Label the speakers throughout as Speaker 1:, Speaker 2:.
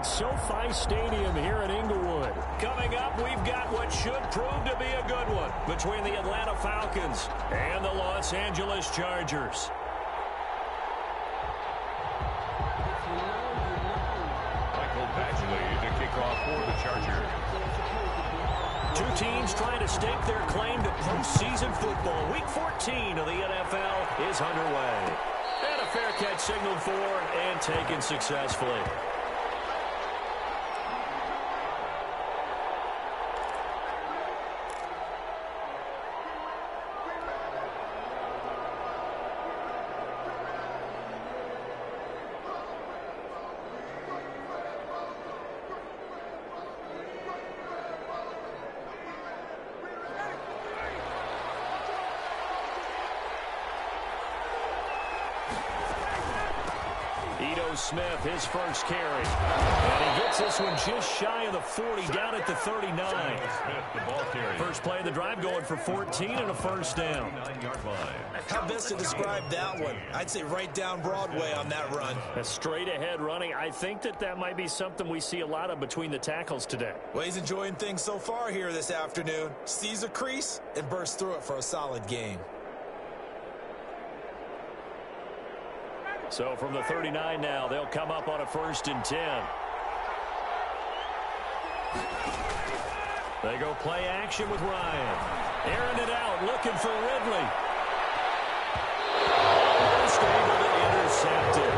Speaker 1: at SoFi Stadium here in Inglewood. Coming up, we've got what should prove to be a good one between the Atlanta Falcons and the Los Angeles Chargers.
Speaker 2: Michael Badgley to kick off for the Chargers.
Speaker 1: Two teams trying to stake their claim to postseason football. Week 14 of the NFL is underway. And a fair catch signaled for and taken successfully. Smith, his first carry. And he gets this one just shy of the 40, down at the 39.
Speaker 2: Smith, the ball carrier.
Speaker 1: First play of the drive going for 14 and a first down.
Speaker 2: 9-yard line.
Speaker 3: How best to describe that one? I'd say right down Broadway on that run.
Speaker 1: A straight ahead running. I think that might be something we see a lot of between the tackles today.
Speaker 3: Well, he's enjoying things so far here this afternoon. Sees a crease and bursts through it for a solid game.
Speaker 1: So from the 39 now, they'll come up on a 1st and 10. They go play action with Ryan. Airing it out, looking for Ridley. Almost able to intercept it.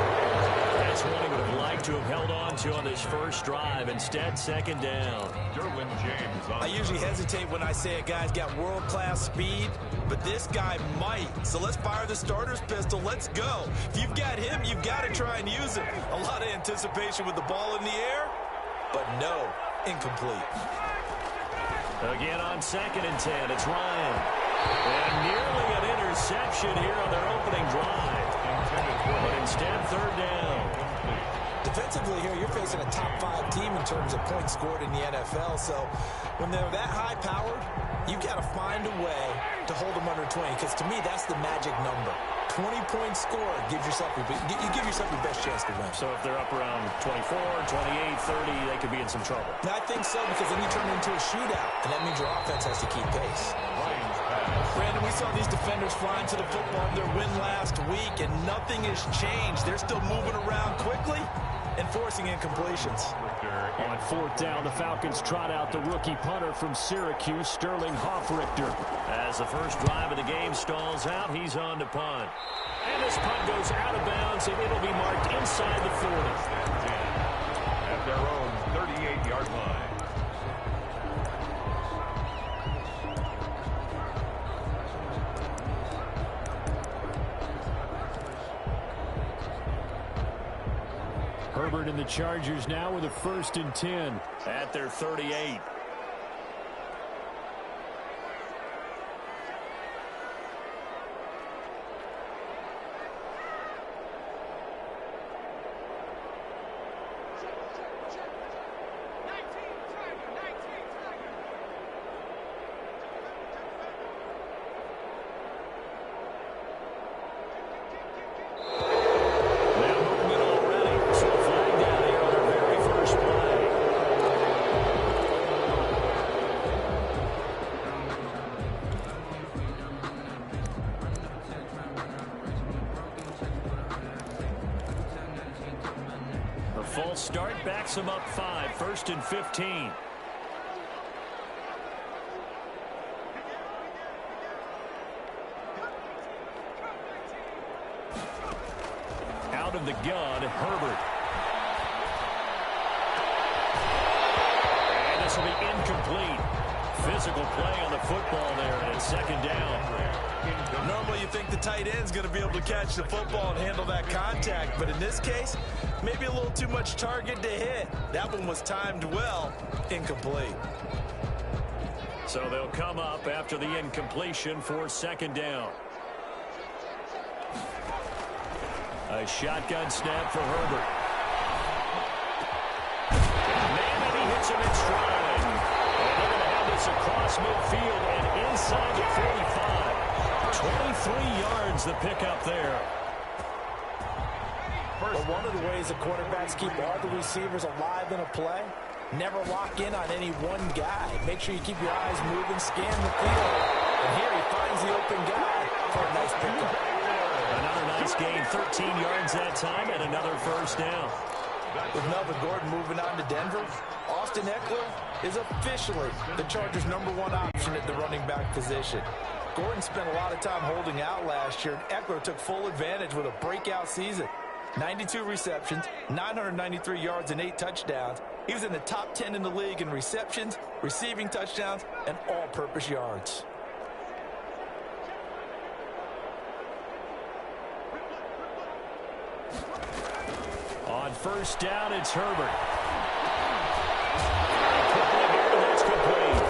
Speaker 1: That's one he would have liked to have held on to on this first drive. Instead, 2nd down.
Speaker 2: Derwin James.
Speaker 3: I usually hesitate when I say a guy's got world-class speed, but this guy might. So let's fire the starter's pistol. Let's go. If you've got him, you've got to try and use it. A lot of anticipation with the ball in the air, but no, incomplete.
Speaker 1: Again on 2nd and 10, it's Ryan. And nearly an interception here on their opening drive. But instead, 3rd down.
Speaker 3: Defensively here, you're facing a top 5 team in terms of points scored in the NFL. So when they're that high-powered, you got to find a way to hold them under 20. Because to me, that's the magic number. 20-point score gives yourself you give yourself your best chance to win.
Speaker 1: So if they're up around 24, 28, 30, they could be in some trouble.
Speaker 3: I think so, because then you turn it into a shootout, and that means your offense has to keep pace. Brandon, we saw these defenders flying to the football in their win last week, and nothing has changed. They're still moving around quickly and forcing incompletions.
Speaker 1: On 4th down, the Falcons trot out the rookie punter from Syracuse, Sterling Hoffrichter. As the first drive of the game stalls out, he's on to punt. And this punt goes out of bounds, and it'll be marked inside the 40.
Speaker 2: At their own 38-yard line.
Speaker 1: Herbert and the Chargers now with a 1st and 10 at their 38. False start backs him up 5, 1st and 15. Out of the gun, Herbert. And this will be incomplete. Physical play on the football there, and it's 2nd down.
Speaker 3: Normally you think the tight end's going to be able to catch the football and handle that contact, but in this case, maybe a little too much target to hit. That one was timed well. Incomplete.
Speaker 1: So they'll come up after the incompletion for 2nd down. A shotgun snap for Herbert. Man, and he hits him in stride. And they're going to have this across midfield and inside the 45. 23 yards the pickup there.
Speaker 3: But one of the ways the quarterbacks keep all the receivers alive in a play, never lock in on any one guy. Make sure you keep your eyes moving, scan the field. And here he finds the open guy for a nice pickup.
Speaker 1: Another nice gain, 13 yards that time, and another first down.
Speaker 3: With Melvin Gordon moving on to Denver, Austin Eckler is officially the Chargers' #1 option at the running back position. Gordon spent a lot of time holding out last year, and Eckler took full advantage with a breakout season. 92 receptions, 993 yards, and 8 touchdowns. He was in the top 10 in the league in receptions, receiving touchdowns, and all-purpose yards.
Speaker 1: On first down, it's Herbert. Quickly here, that's complete.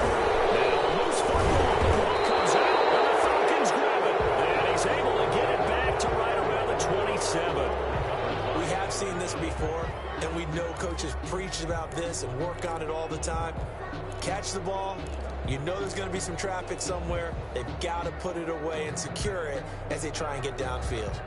Speaker 1: Now, loose football, the ball comes out, and the Falcons grab it. And he's able to get it back to right around the 27.
Speaker 3: We have seen this before, and we know coaches preach about this and work on it all the time. Catch the ball. You know there's going to be some traffic somewhere. They've got to put it away and secure it as they try and get downfield.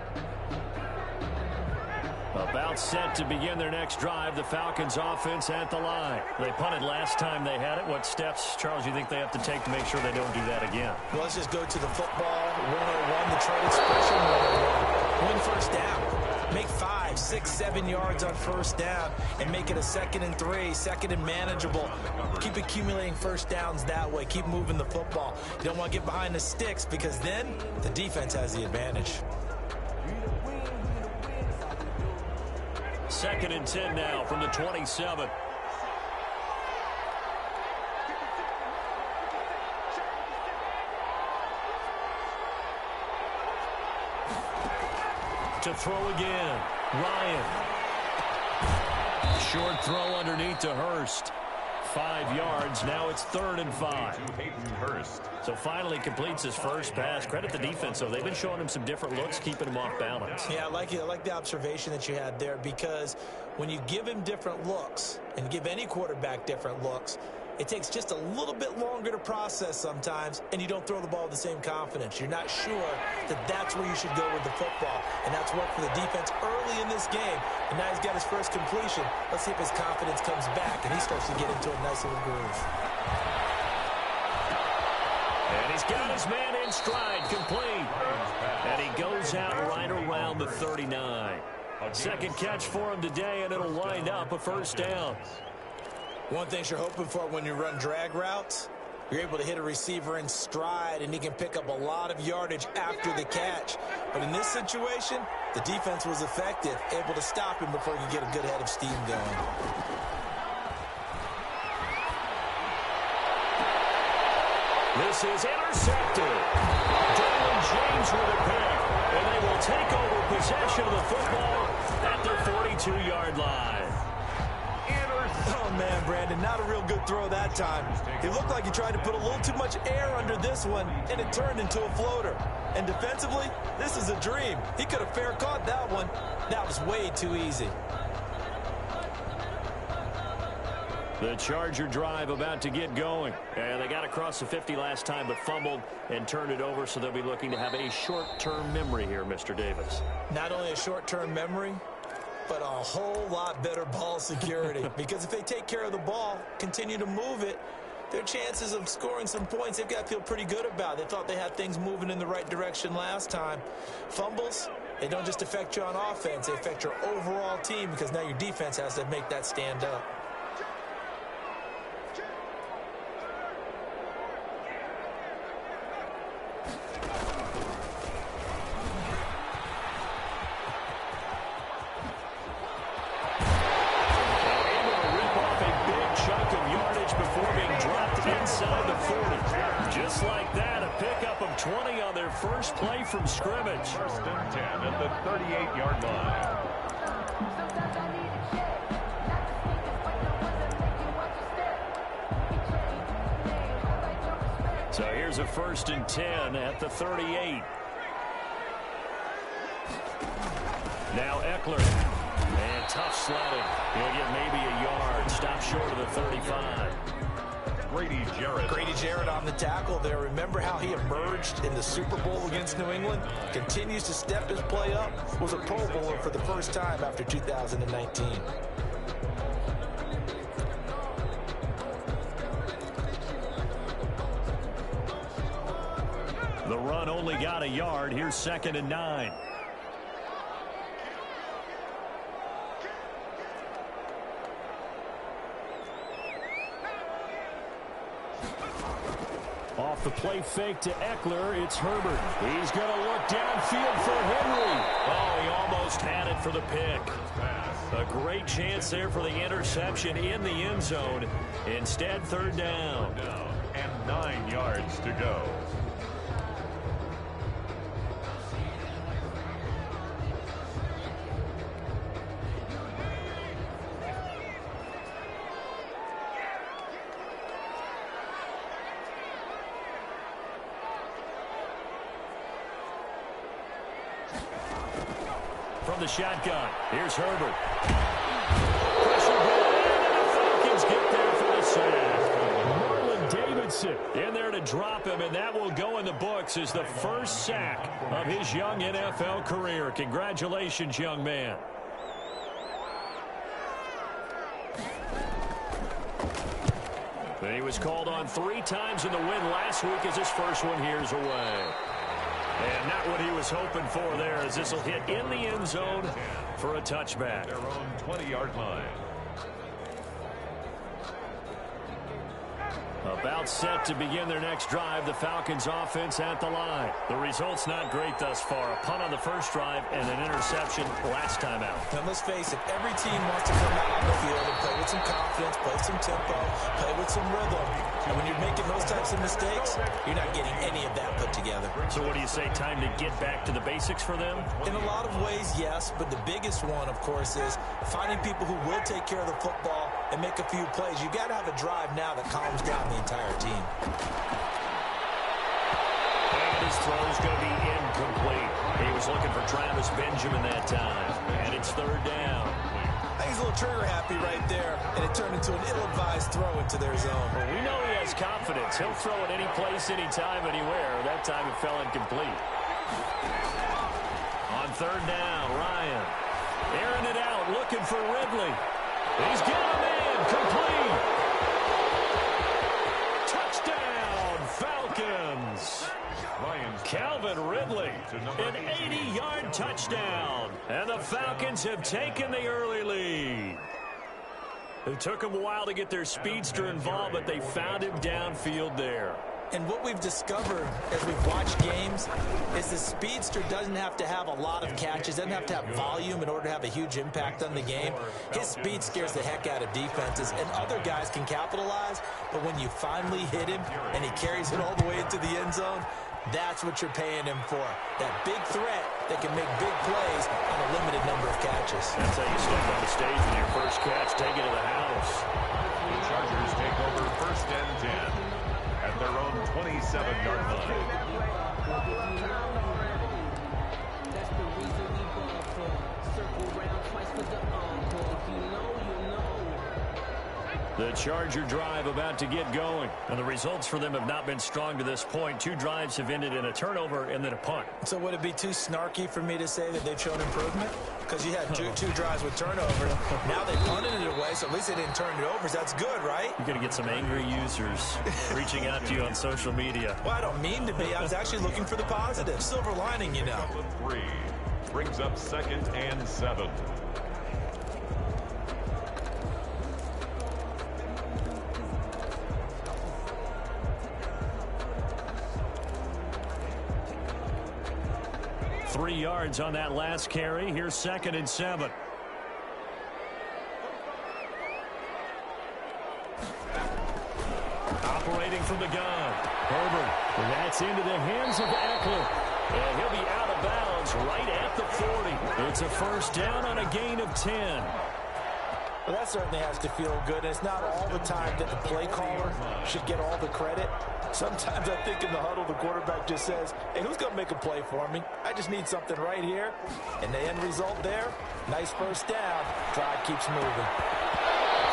Speaker 1: About set to begin their next drive, the Falcons offense at the line. They punted last time they had it. What steps, Charles, you think they have to take to make sure they don't do that again?
Speaker 3: Well, let's just go to the football 101, the trade expression 101. Win first down. Make 5, 6, 7 yards on first down and make it a 2nd and 3, 2nd and manageable. Keep accumulating first downs that way. Keep moving the football. You don't want to get behind the sticks because then the defense has the advantage.
Speaker 1: 2nd and 10 now from the 27. To throw again. Ryan. Short throw underneath to Hurst. 5 yards. Now it's 3rd and 5. So finally completes his first pass. Credit the defense, though. They've been showing him some different looks, keeping him off balance.
Speaker 3: Yeah, I like it. I like the observation that you had there, because when you give him different looks and give any quarterback different looks, it takes just a little bit longer to process sometimes, and you don't throw the ball with the same confidence. You're not sure that that's where you should go with the football, and that's worked for the defense early in this game, and now he's got his first completion. Let's see if his confidence comes back, and he starts to get into a nice little groove.
Speaker 1: And he's got his man in stride, complete. And he goes out right around the 39. Second catch for him today, and it'll wind up a first down.
Speaker 3: One thing you're hoping for when you run drag routes, you're able to hit a receiver in stride, and he can pick up a lot of yardage after the catch. But in this situation, the defense was effective, able to stop him before he could get a good head of steam going.
Speaker 1: This is intercepted. Derwin James with a pick. And they will take over possession of the football at their 42-yard line.
Speaker 3: Oh, man, Brandon, not a real good throw that time. It looked like he tried to put a little too much air under this one, and it turned into a floater. And defensively, this is a dream. He could have fair caught that one. That was way too easy.
Speaker 1: The Charger drive about to get going. And they got across the 50 last time, but fumbled and turned it over, so they'll be looking to have a short-term memory here, Mr. Davis.
Speaker 3: Not only a short-term memory, but a whole lot better ball security. Because if they take care of the ball, continue to move it, their chances of scoring some points, they've got to feel pretty good about. They thought they had things moving in the right direction last time. Fumbles, they don't just affect you on offense, they affect your overall team, because now your defense has to make that stand up.
Speaker 1: Just like that, a pickup of 20 on their first play from scrimmage.
Speaker 2: 1st and 10 at the 38-yard line.
Speaker 1: So here's a 1st and 10 at the 38. Now Eckler. And tough sledding. He'll get maybe a yard. Stop short of the 35.
Speaker 2: Grady Jarrett.
Speaker 3: Grady Jarrett on the tackle there. Remember how he emerged in the Super Bowl against New England? Continues to step his play up. Was a Pro Bowler for the first time after 2019.
Speaker 1: The run only got a yard. Here's 2nd and 9. Off the play fake to Eckler, it's Herbert. He's going to look downfield for Henry. Oh, he almost had it for the pick. A great chance there for the interception in the end zone. Instead, 3rd down.
Speaker 2: And 9 yards to go.
Speaker 1: From the shotgun, here's Herbert. Pressure ball, and the Falcons get there for the sack. Marlon Davidson in there to drop him, and that will go in the books as the first sack of his young NFL career. Congratulations, young man. He was called on 3 times in the win last week as his first one here's away. And not what he was hoping for there, as this will hit in the end zone for a touchback.
Speaker 2: Their own 20-yard line.
Speaker 1: About set to begin their next drive, the Falcons offense at the line. The result's not great thus far. A punt on the first drive and an interception last time out.
Speaker 3: Now let's face it, every team wants to come out on the field and play with some confidence, play some tempo, play with some rhythm. And when you're making those types of mistakes, you're not getting any of that put together.
Speaker 1: So what do you say, time to get back to the basics for them?
Speaker 3: In a lot of ways, yes, but the biggest one, of course, is finding people who will take care of the football and make a few plays. You got to have a drive now that calms down the entire team.
Speaker 1: And his throw's going to be incomplete. He was looking for Travis Benjamin that time. And it's 3rd down.
Speaker 3: I think he's a little trigger happy right there, and it turned into an ill-advised throw into their zone.
Speaker 1: Well, we know he has confidence. He'll throw it any place, anytime, anywhere. That time it fell incomplete. On 3rd down, Ryan airing it out, looking for Ridley. He's got him in, complete. Touchdown, Falcons. Calvin Ridley, an 80-yard touchdown. And the Falcons have taken the early lead. It took them a while to get their speedster involved, but they found him downfield there.
Speaker 3: And what we've discovered as we've watched games is the speedster doesn't have to have a lot of catches, doesn't have to have volume in order to have a huge impact on the game. His speed scares the heck out of defenses, and other guys can capitalize, but when you finally hit him and he carries it all the way into the end zone, that's what you're paying him for. That big threat that can make big plays on a limited number of catches.
Speaker 1: That's how you step on the stage with your first catch, take it to the house.
Speaker 2: The Chargers take over 1st and 10 at their own 27-yard line.
Speaker 4: That's the reason we ball for. Circle round twice for the encore. If you know, you know.
Speaker 1: The Charger drive about to get going. And the results for them have not been strong to this point. 2 drives have ended in a turnover and then a punt.
Speaker 3: So would it be too snarky for me to say that they've shown improvement? Because you had two drives with turnovers. Now they punted it away, so at least they didn't turn it over. So that's good, right?
Speaker 1: You're going to get some angry users reaching out to you on social media.
Speaker 3: Well, I don't mean to be. I was actually looking for the positive. Silver lining, you know.
Speaker 2: 3 brings up 2nd and 7.
Speaker 1: Three yards on that last carry. Here's 2nd and 7. Operating from the gun. Herbert. That's into the hands of Eckler. And he'll be out of bounds right at the 40. It's a first down on a gain of 10.
Speaker 3: Well, that certainly has to feel good. And it's not all the time that the play caller should get all the credit. Sometimes I think in the huddle, the quarterback just says, hey, who's going to make a play for me? I just need something right here. And the end result there, nice first down. Drive keeps moving.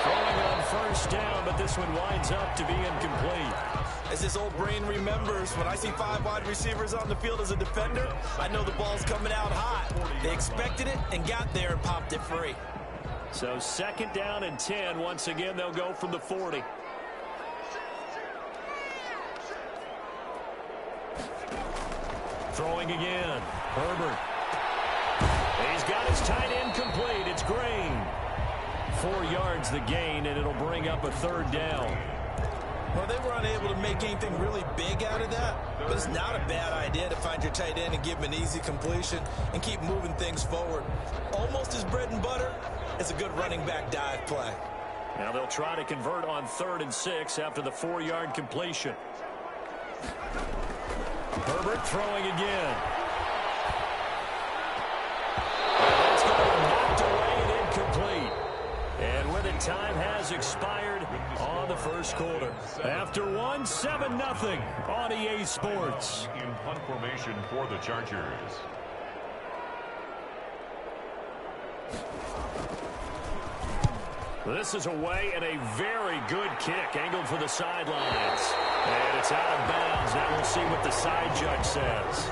Speaker 1: Throwing on first down, but but this one winds up to be incomplete.
Speaker 3: As this old brain remembers, when I see 5 wide receivers on the field as a defender, I know the ball's coming out hot. They expected it and got there and popped it free.
Speaker 1: So 2nd down and 10. Once again, they'll go from the 40. Throwing again. Herbert. He's got his tight end complete. It's Green. 4 yards the gain, and it'll bring up a 3rd down.
Speaker 3: Well, they were unable to make anything really big out of that, but it's not a bad idea to find your tight end and give him an easy completion and keep moving things forward. Almost his bread and butter. It's a good running back dive play.
Speaker 1: Now they'll try to convert on 3rd and 6 after the 4-yard completion. Herbert throwing again. That's going to be knocked away and incomplete. And with it, time has expired on the first quarter. After 1, 7-0 on EA Sports.
Speaker 2: In punt formation for the Chargers.
Speaker 1: This is away and a very good kick angled for the sidelines. And it's out of bounds. Now we'll see what the side judge says.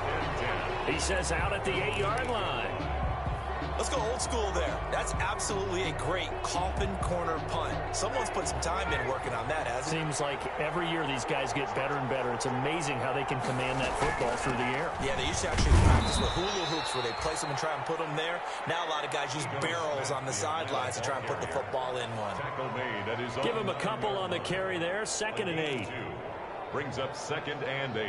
Speaker 1: He says out at the 8-yard line.
Speaker 3: Let's go old school there. That's absolutely a great coffin corner punt. Someone's put some time in working on that, hasn't it?
Speaker 1: Seems like every year these guys get better and better. It's amazing how they can command that football through the air.
Speaker 3: Yeah, they used to actually practice with hula hoops where they place them and try and put them there. Now a lot of guys use barrels on the sidelines to try and put the football in one.
Speaker 1: Give him a couple on the carry there. 2nd and 8.
Speaker 2: Brings up 2nd and 8.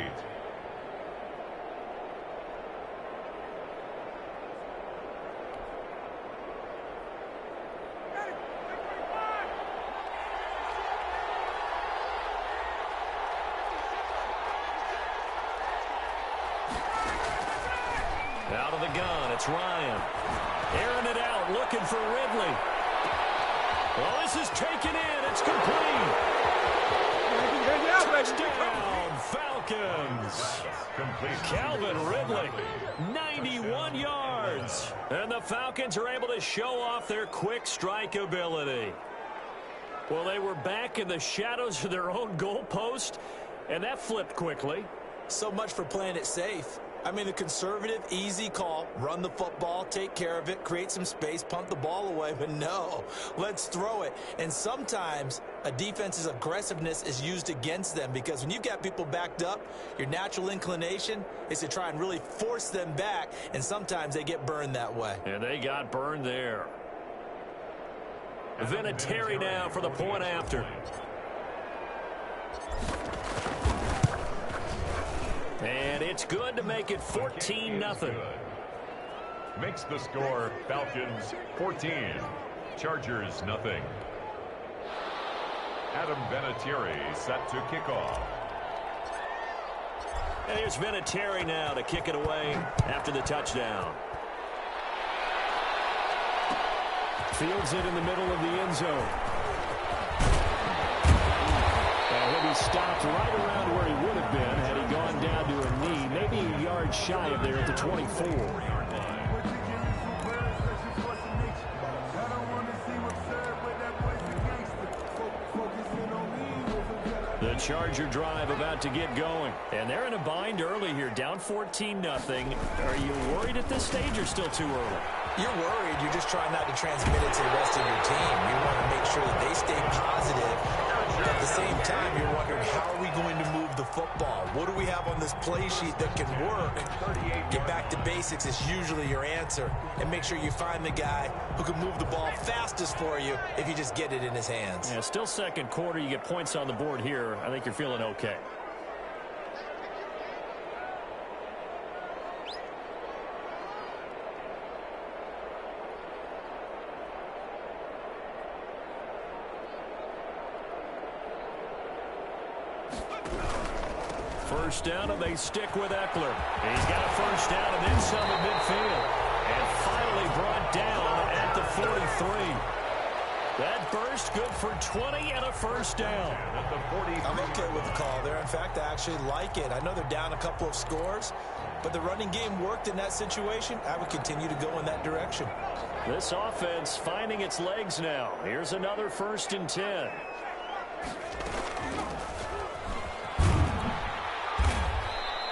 Speaker 1: Out of the gun, it's Ryan. Airing it out, looking for Ridley. Well, this is taken in. It's complete. Touchdown, Falcons. Calvin Ridley, 91 yards. And the Falcons are able to show off their quick strike ability. Well, they were back in the shadows of their own goalpost, and that flipped quickly.
Speaker 3: So much for playing it safe. I mean, the conservative, easy call, run the football, take care of it, create some space, punt the ball away. But no, let's throw it. And sometimes a defense's aggressiveness is used against them because when you've got people backed up, your natural inclination is to try and really force them back, and sometimes they get burned that way.
Speaker 1: And they got burned there. Vinatieri now for the point after. And it's good to make it 14-0.
Speaker 2: Makes the score Falcons 14, Chargers nothing. Adam Vinatieri set to kick off.
Speaker 1: And here's Vinatieri now to kick it away after the touchdown. Fields it in the middle of the end zone. And he'll be stopped right around where he would have been had he gone down to a knee, maybe a yard shy of there at the 24. The Charger drive about to get going. And they're in a bind early here, down 14-0. Are you worried at this stage or still too early?
Speaker 3: You're worried. You're just trying not to transmit it to the rest of your team. You want to make sure that they stay positive. At the same time, you're wondering, how are we going to move the football? What do we have on this play sheet that can work? Get back to basics is usually your answer. And make sure you find the guy who can move the ball fastest for you if you just get it in his hands.
Speaker 1: Yeah, still second quarter. You get points on the board here. I think you're feeling okay. First down, and they stick with Eckler. He's got a first down and then some at midfield. And finally brought down at the 43. That burst good for 20 and a first down.
Speaker 3: I'm okay with the call there. In fact, I actually like it. I know they're down a couple of scores, but the running game worked in that situation. I would continue to go in that direction.
Speaker 1: This offense finding its legs now. Here's another 1st and 10.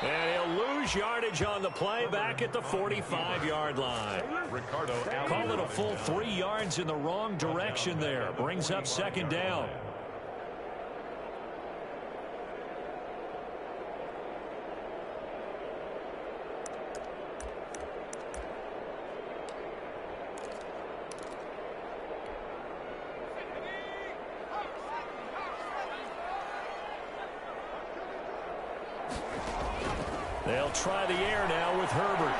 Speaker 1: And he'll lose yardage on the play back at the 45-yard line. Call it a full 3 yards in the wrong direction there. Brings up second down. They'll try the air now with Herbert.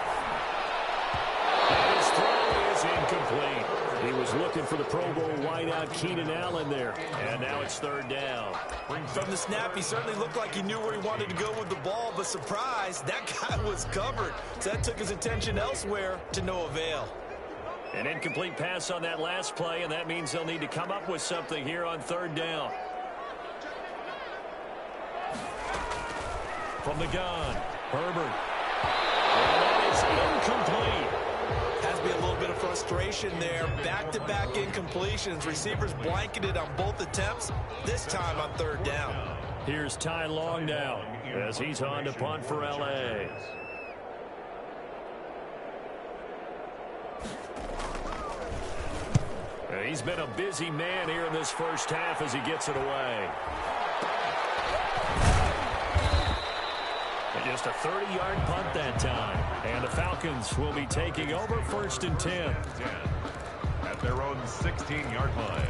Speaker 1: And his throw is incomplete. He was looking for the Pro Bowl wideout Keenan Allen there. And now it's third down.
Speaker 3: From the snap, he certainly looked like he knew where he wanted to go with the ball, but surprise, that guy was covered. So that took his attention elsewhere to no avail.
Speaker 1: An incomplete pass on that last play, and that means they'll need to come up with something here on third down. From the gun, Herbert. And that is incomplete.
Speaker 3: Has to be a little bit of frustration there. Back-to-back incompletions. Receivers blanketed on both attempts, this time on third down.
Speaker 1: Here's Ty Long now as he's on to punt for L.A. He's been a busy man here in this first half as he gets it away. And just a 30-yard punt that time. And the Falcons will be taking over first and 10.
Speaker 2: At their own 16-yard line.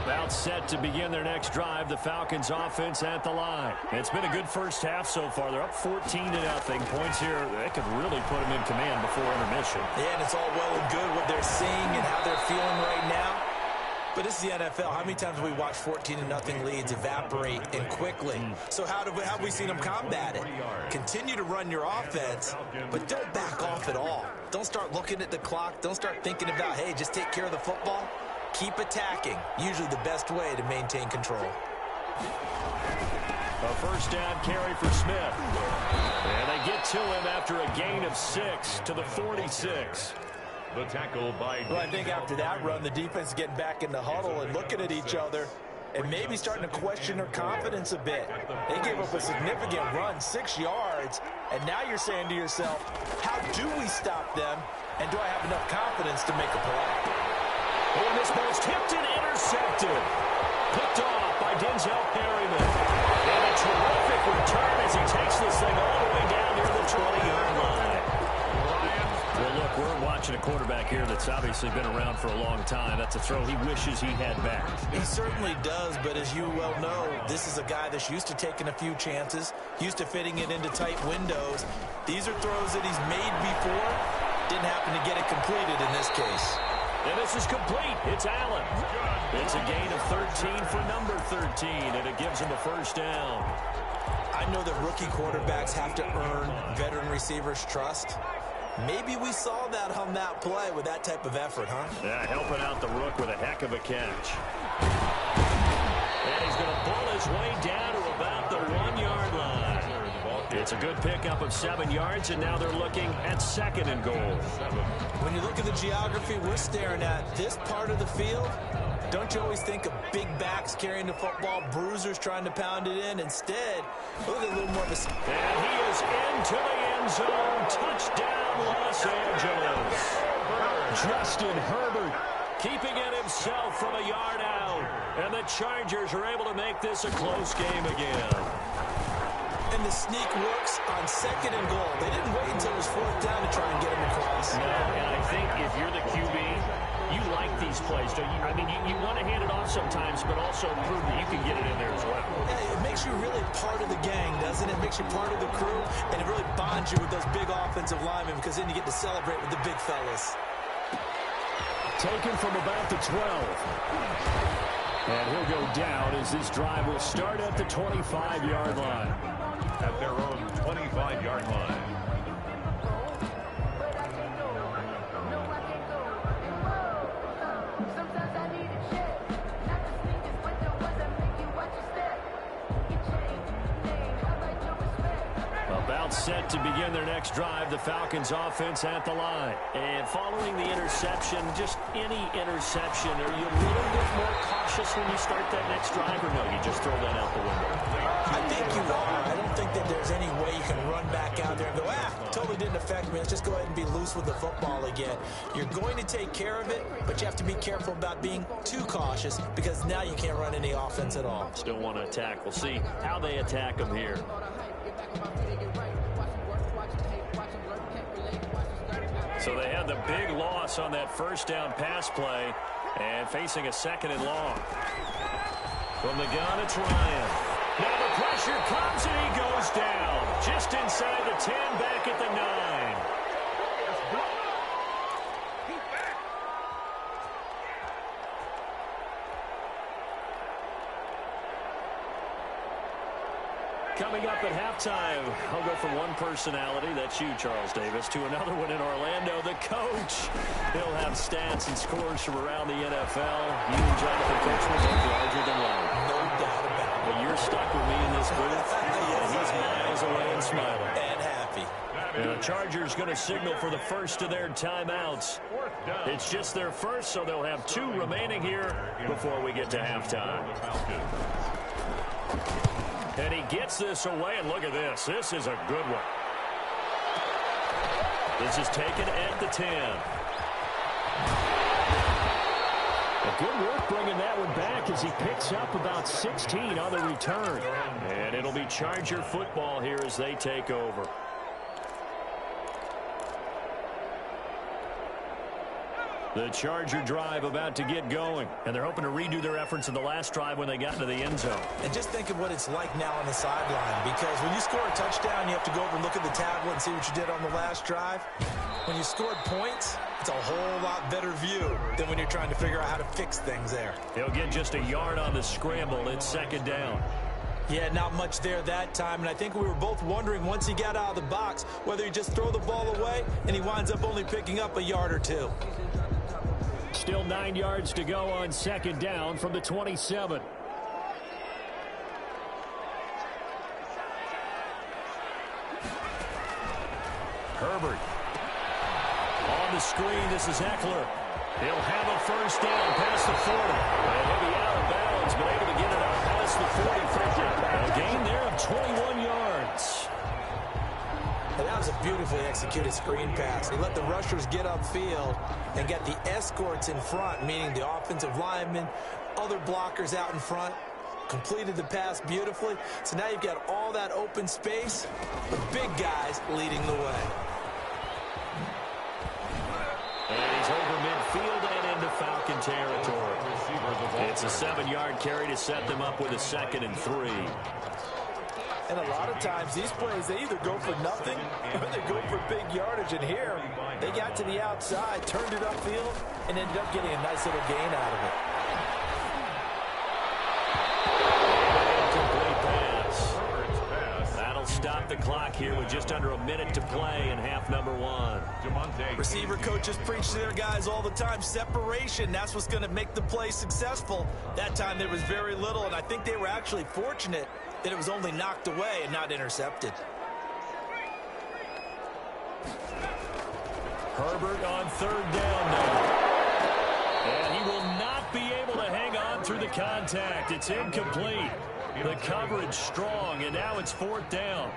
Speaker 1: About set to begin their next drive, the Falcons offense at the line. It's been a good first half so far. They're up 14-0. Points here, they could really put them in command before intermission.
Speaker 3: Yeah, and it's all well and good what they're seeing and how they're feeling right now. But this is the NFL. How many times have we watched 14-0 leads evaporate and quickly? So how have we seen them combat it? Continue to run your offense, but don't back off at all. Don't start looking at the clock. Don't start thinking about, hey, just take care of the football. Keep attacking. Usually the best way to maintain control.
Speaker 1: A first down carry for Smith. And they get to him after a gain of 6 to the 46.
Speaker 2: The tackle by...
Speaker 3: Well, I think after that run, the defense is getting back in the huddle and looking at each other and maybe starting to question their confidence a bit. They gave up a significant run, 6 yards, and now you're saying to yourself, how do we stop them, and do I have enough confidence to make a play?
Speaker 1: And this ball's tipped and intercepted. Picked off by Denzel Perryman. And a terrific return as he takes this thing all the way down near the 20-yard line. Well, look, we're watching a quarterback here that's obviously been around for a long time. That's a throw he wishes he had back.
Speaker 3: He certainly does, but as you well know, this is a guy that's used to taking a few chances, used to fitting it into tight windows. These are throws that he's made before. Didn't happen to get it completed in this case.
Speaker 1: And this is complete. It's Allen. It's a gain of 13 for number 13, and it gives him a first down.
Speaker 3: I know that rookie quarterbacks have to earn veteran receivers' trust. Maybe we saw that on that play with that type of effort, huh?
Speaker 1: Yeah, helping out the rook with a heck of a catch. And he's going to pull his way down to about the 1-yard line. It's a good pickup of 7 yards, and now they're looking at second and goal.
Speaker 3: When you look at the geography we're staring at, this part of the field, don't you always think of big backs carrying the football, bruisers trying to pound it in? Instead, look at a little more of a...
Speaker 1: And he is into the end zone. Touchdown, Los Angeles. Justin Herbert keeping it himself from a yard out. And the Chargers are able to make this a close game again.
Speaker 3: And the sneak works on second and goal. They didn't wait until it was fourth down to try and get him across.
Speaker 1: No, and I think if you're the QB, you like these plays, don't you? I mean, you want to hand it off sometimes, but also prove that you can get it in there as well.
Speaker 3: Yeah, it makes you really part of the gang, doesn't it? It makes you part of the crew, and it really bonds you with those big offensive linemen because then you get to celebrate with the big fellas.
Speaker 1: Taken from about the 12. And he'll go down as this drive will start at the 25-yard line.
Speaker 2: At their own 25-yard line.
Speaker 1: About set to begin their next drive, the Falcons offense at the line. And following the interception, just any interception, are you a little bit more cautious when you start that next drive, or no, you just throw that out the window?
Speaker 3: I think you are. I don't think that there's any way you can run back out there and go, totally didn't affect me. Let's just go ahead and be loose with the football again. You're going to take care of it, but you have to be careful about being too cautious because now you can't run any offense at all.
Speaker 1: Still want to attack. We'll see how they attack them here. So they had the big loss on that first down pass play and facing a second and long. From the gun, it's Ryan. Now the pressure comes and he goes down. Just inside the 10, back at the 9. Coming up at halftime, I'll go from one personality, that's you, Charles Davis, to another one in Orlando, the coach. He'll have stats and scores from around the NFL. You and Jonathan Coachman look larger than life.
Speaker 3: No doubt about it.
Speaker 1: But you're stuck with me in this booth. And he's miles away and smiling.
Speaker 3: And happy.
Speaker 1: The Chargers going to signal for the first of their timeouts. It's just their first, so they'll have 2 remaining here before we get to halftime. And he gets this away, and look at this. This is a good one. This is taken at the 10. A good work bringing that one back as he picks up about 16 on the return. And it'll be Charger football here as they take over. The Charger drive about to get going, and they're hoping to redo their efforts in the last drive when they got into the end zone.
Speaker 3: And just think of what it's like now on the sideline, because when you score a touchdown, you have to go over and look at the tablet and see what you did on the last drive. When you scored points, it's a whole lot better view than when you're trying to figure out how to fix things there.
Speaker 1: He'll get just a yard on the scramble. It's second down.
Speaker 3: Yeah, not much there that time, and I think we were both wondering once he got out of the box whether he just throw the ball away, and he winds up only picking up a yard or 2.
Speaker 1: Still 9 yards to go on second down from the 27. Herbert. On the screen, this is Eckler. He'll have a first down past the 40. And he'll be out of bounds, but able to get it out past the 40-50. A gain there of 21 yards.
Speaker 3: And that was a beautifully executed screen pass. He let the rushers get upfield and get the escorts in front, meaning the offensive linemen, other blockers out in front. Completed the pass beautifully. So now you've got all that open space with big guys leading the way.
Speaker 1: And he's over midfield and into Falcon territory. It's a 7-yard carry to set them up with a 2nd and 3.
Speaker 3: And a lot of times, these plays, they either go for nothing or they go for big yardage. And here, they got to the outside, turned it upfield, and ended up getting a nice little gain out of it.
Speaker 1: Complete pass. That'll stop the clock here with just under a minute to play in half number 1.
Speaker 3: Receiver coaches preach to their guys all the time. Separation, that's what's going to make the play successful. That time there was very little, and I think they were actually fortunate that it was only knocked away and not intercepted.
Speaker 1: Herbert on 3rd down now. And he will not be able to hang on through the contact. It's incomplete. The coverage strong, and now it's 4th down.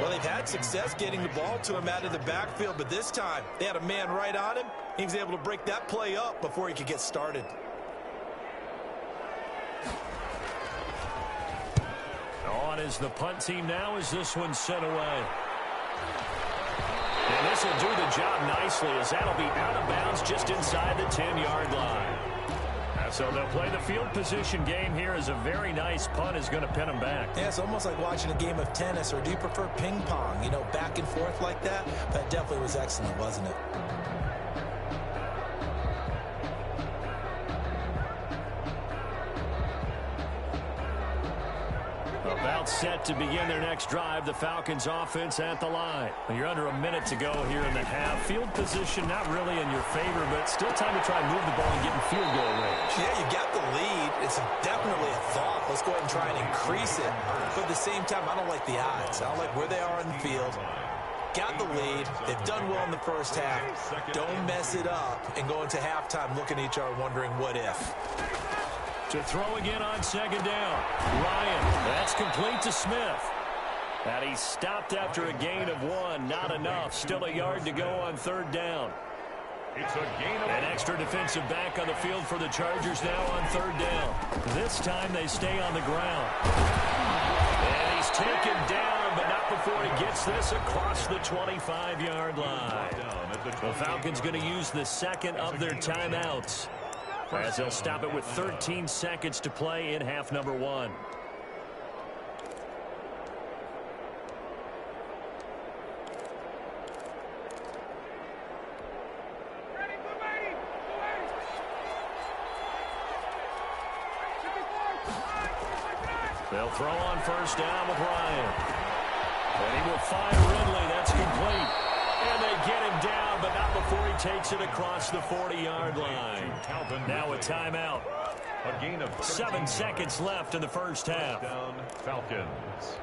Speaker 3: Well, they've had success getting the ball to him out of the backfield, but this time they had a man right on him. He was able to break that play up before he could get started.
Speaker 1: On is the punt team now as this one's sent away. And this will do the job nicely as that'll be out of bounds just inside the 10-yard line. So they'll play the field position game here as a very nice punt is going to pin them back.
Speaker 3: Yeah, it's almost like watching a game of tennis, or do you prefer ping pong? You know, back and forth like that? That definitely was excellent, wasn't it?
Speaker 1: About set to begin their next drive. The Falcons offense at the line. You're under a minute to go here in the half. Field position not really in your favor, but still time to try and move the ball and get in field goal range.
Speaker 3: Yeah, you got the lead. It's definitely a thought. Let's go ahead and try and increase it. But at the same time, I don't like the odds. I don't like where they are on the field. Got the lead. They've done well in the first half. Don't mess it up and go into halftime looking at each other wondering what if.
Speaker 1: To throw again on second down. Ryan, that's complete to Smith. And he stopped after a gain of 1. Not enough. Still a yard to go on third down.
Speaker 2: It's a gain of
Speaker 1: An extra defensive back on the field for the Chargers now on third down. This time they stay on the ground. And he's taken down, but not before he gets this across the 25-yard line. The Falcons going to use the second of their timeouts, as they'll stop it with 13 seconds to play in half number 1. They'll throw on first down with Ryan. And he will fire Ridley. That's complete. And they get him down, but not before he takes it across the 40-yard line. Now a timeout.
Speaker 2: A gain of
Speaker 1: 7 seconds left in the first half.
Speaker 2: Down Falcons.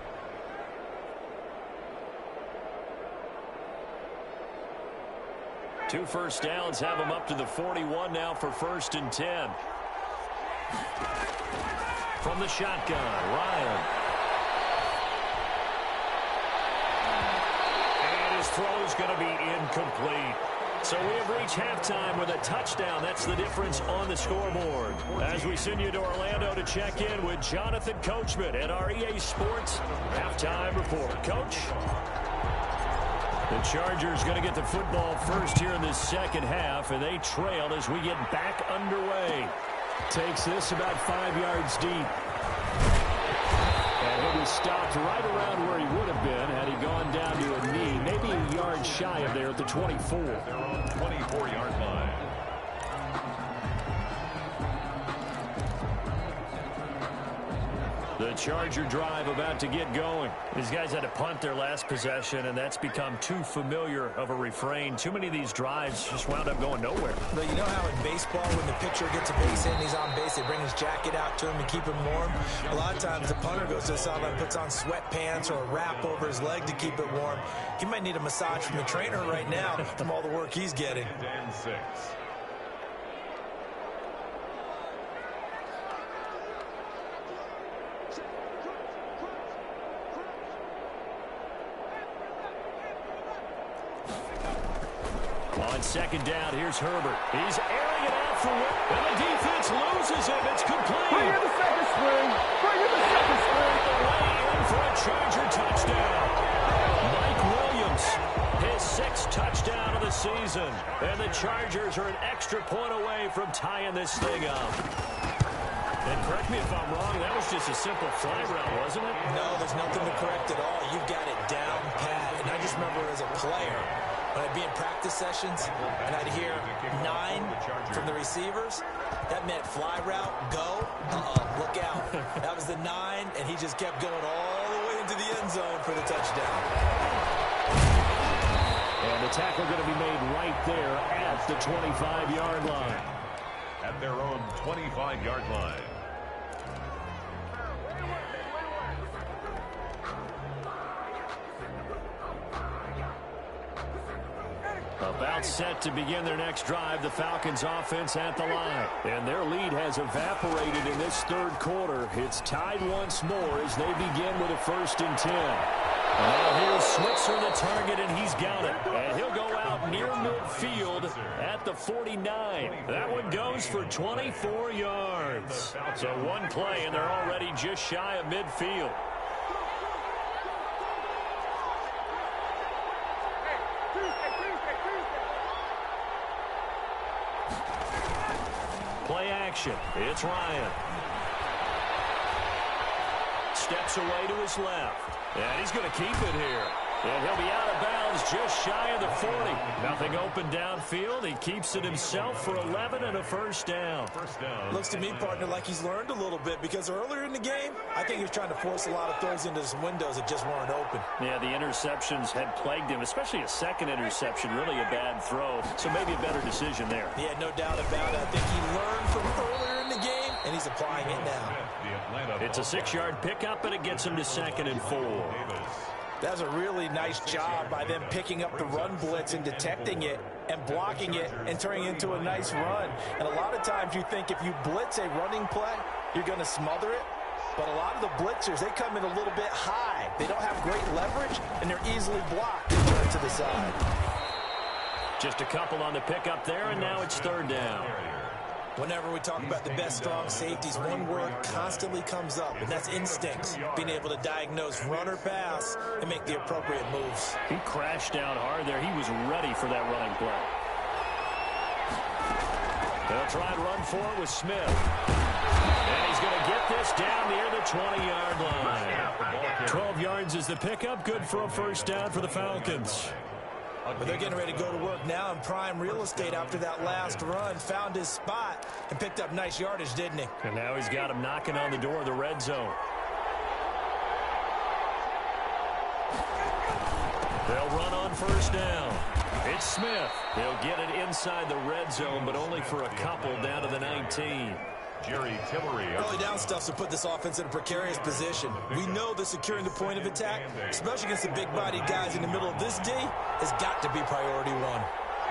Speaker 1: Two first downs have him up to the 41 now for 1st and 10. From the shotgun, Ryan. And his throw is going to be incomplete. So we have reached halftime with a touchdown. That's the difference on the scoreboard. As we send you to Orlando to check in with Jonathan Coachman at our EA Sports Halftime Report. Coach? The Chargers going to get the football first here in this second half, and they trail as we get back underway. Takes this about 5 yards deep. And he'll be stopped right around where he would have been had he gone down to a knee, maybe a yard shy of there at the 24.
Speaker 2: Their own 24-yard line.
Speaker 1: The Charger drive about to get going. These guys had to punt their last possession, and that's become too familiar of a refrain. Too many of these drives just wound up going nowhere.
Speaker 3: But you know how in baseball, when the pitcher gets a base hit and he's on base, they bring his jacket out to him to keep him warm? A lot of times the punter goes to the sideline, puts on sweatpants or a wrap over his leg to keep it warm. He might need a massage from the trainer right now from all the work he's getting.
Speaker 2: And 6.
Speaker 1: On second down, here's Herbert. He's airing it out for Witt, and the defense loses him. It's complete.
Speaker 5: Bring in the second string. Bring in the second string.
Speaker 1: Away in for a Charger touchdown. Mike Williams, his 6th touchdown of the season. And the Chargers are an extra point away from tying this thing up. And correct me if I'm wrong, that was just a simple fly route, wasn't it?
Speaker 3: No, there's nothing to correct at all. You've got it down pat. And I just remember as a player, when I'd be in practice sessions and I'd hear 9 from the receivers, that meant fly route, go, look out. That was the 9, and he just kept going all the way into the end zone for the touchdown.
Speaker 1: And the tackle going to be made right there at the 25-yard line.
Speaker 2: At their own 25-yard line.
Speaker 1: About set to begin their next drive, the Falcons offense at the line. And their lead has evaporated in this third quarter. It's tied once more as they begin with a 1st and 10. Now here's Switzer, the target, and he's got it. And he'll go out near midfield at the 49. That one goes for 24 yards. So one play, and they're already just shy of midfield. Play action. It's Ryan. Steps away to his left. And he's going to keep it here. And he'll be out of bounds just shy of the 40. Nothing open downfield. He keeps it himself for 11 and a first down.
Speaker 3: Looks to me, partner, like he's learned a little bit because earlier in the game, I think he was trying to force a lot of throws into some windows that just weren't open.
Speaker 1: Yeah, the interceptions had plagued him, especially a second interception, really a bad throw. So maybe a better decision there.
Speaker 3: Yeah, no doubt about it. I think he learned from earlier in the game, and he's applying it now.
Speaker 1: It's a 6-yard pickup, and it gets him to 2nd and 4.
Speaker 3: That's a really nice job by them picking up the run blitz and detecting it and blocking it and turning it into a nice run. And a lot of times you think if you blitz a running play, you're going to smother it. But a lot of the blitzers, they come in a little bit high. They don't have great leverage, and they're easily blocked and turned to the side.
Speaker 1: Just a couple on the pickup there, and now it's 3rd down.
Speaker 3: Whenever we talk about the best strong safeties, one word constantly comes up, and that's instincts. Being able to diagnose run or pass and make the appropriate moves.
Speaker 1: He crashed down hard there. He was ready for that running play. They'll try and run for it with Smith. And he's going to get this down near the 20-yard line. 12 yards is the pickup. Good for a first down for the Falcons.
Speaker 3: But they're getting ready to go to work now in prime real estate after that last run. Found his spot and picked up nice yardage, didn't he?
Speaker 1: And now he's got him knocking on the door of the red zone. They'll run on first down. It's Smith. He'll get it inside the red zone, but only for a couple down to the 19.
Speaker 2: Jerry Tillery.
Speaker 3: Early down stuff to put this offense in a precarious position. We know that securing the point of attack, especially against the big-bodied guys in the middle of this D, has got to be priority one.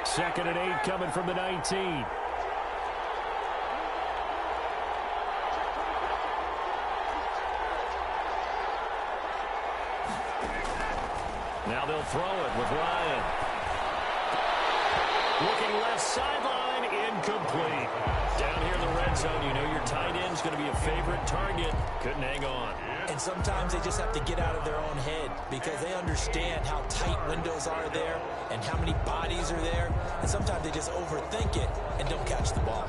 Speaker 1: 2nd and 8 coming from the 19. Now they'll throw it with Ryan. Looking left sideline, incomplete. Down here in the red zone, you know your tight end's going to be a favorite target. Couldn't hang on.
Speaker 3: And sometimes they just have to get out of their own head because they understand how tight windows are there and how many bodies are there. And sometimes they just overthink it and don't catch the ball.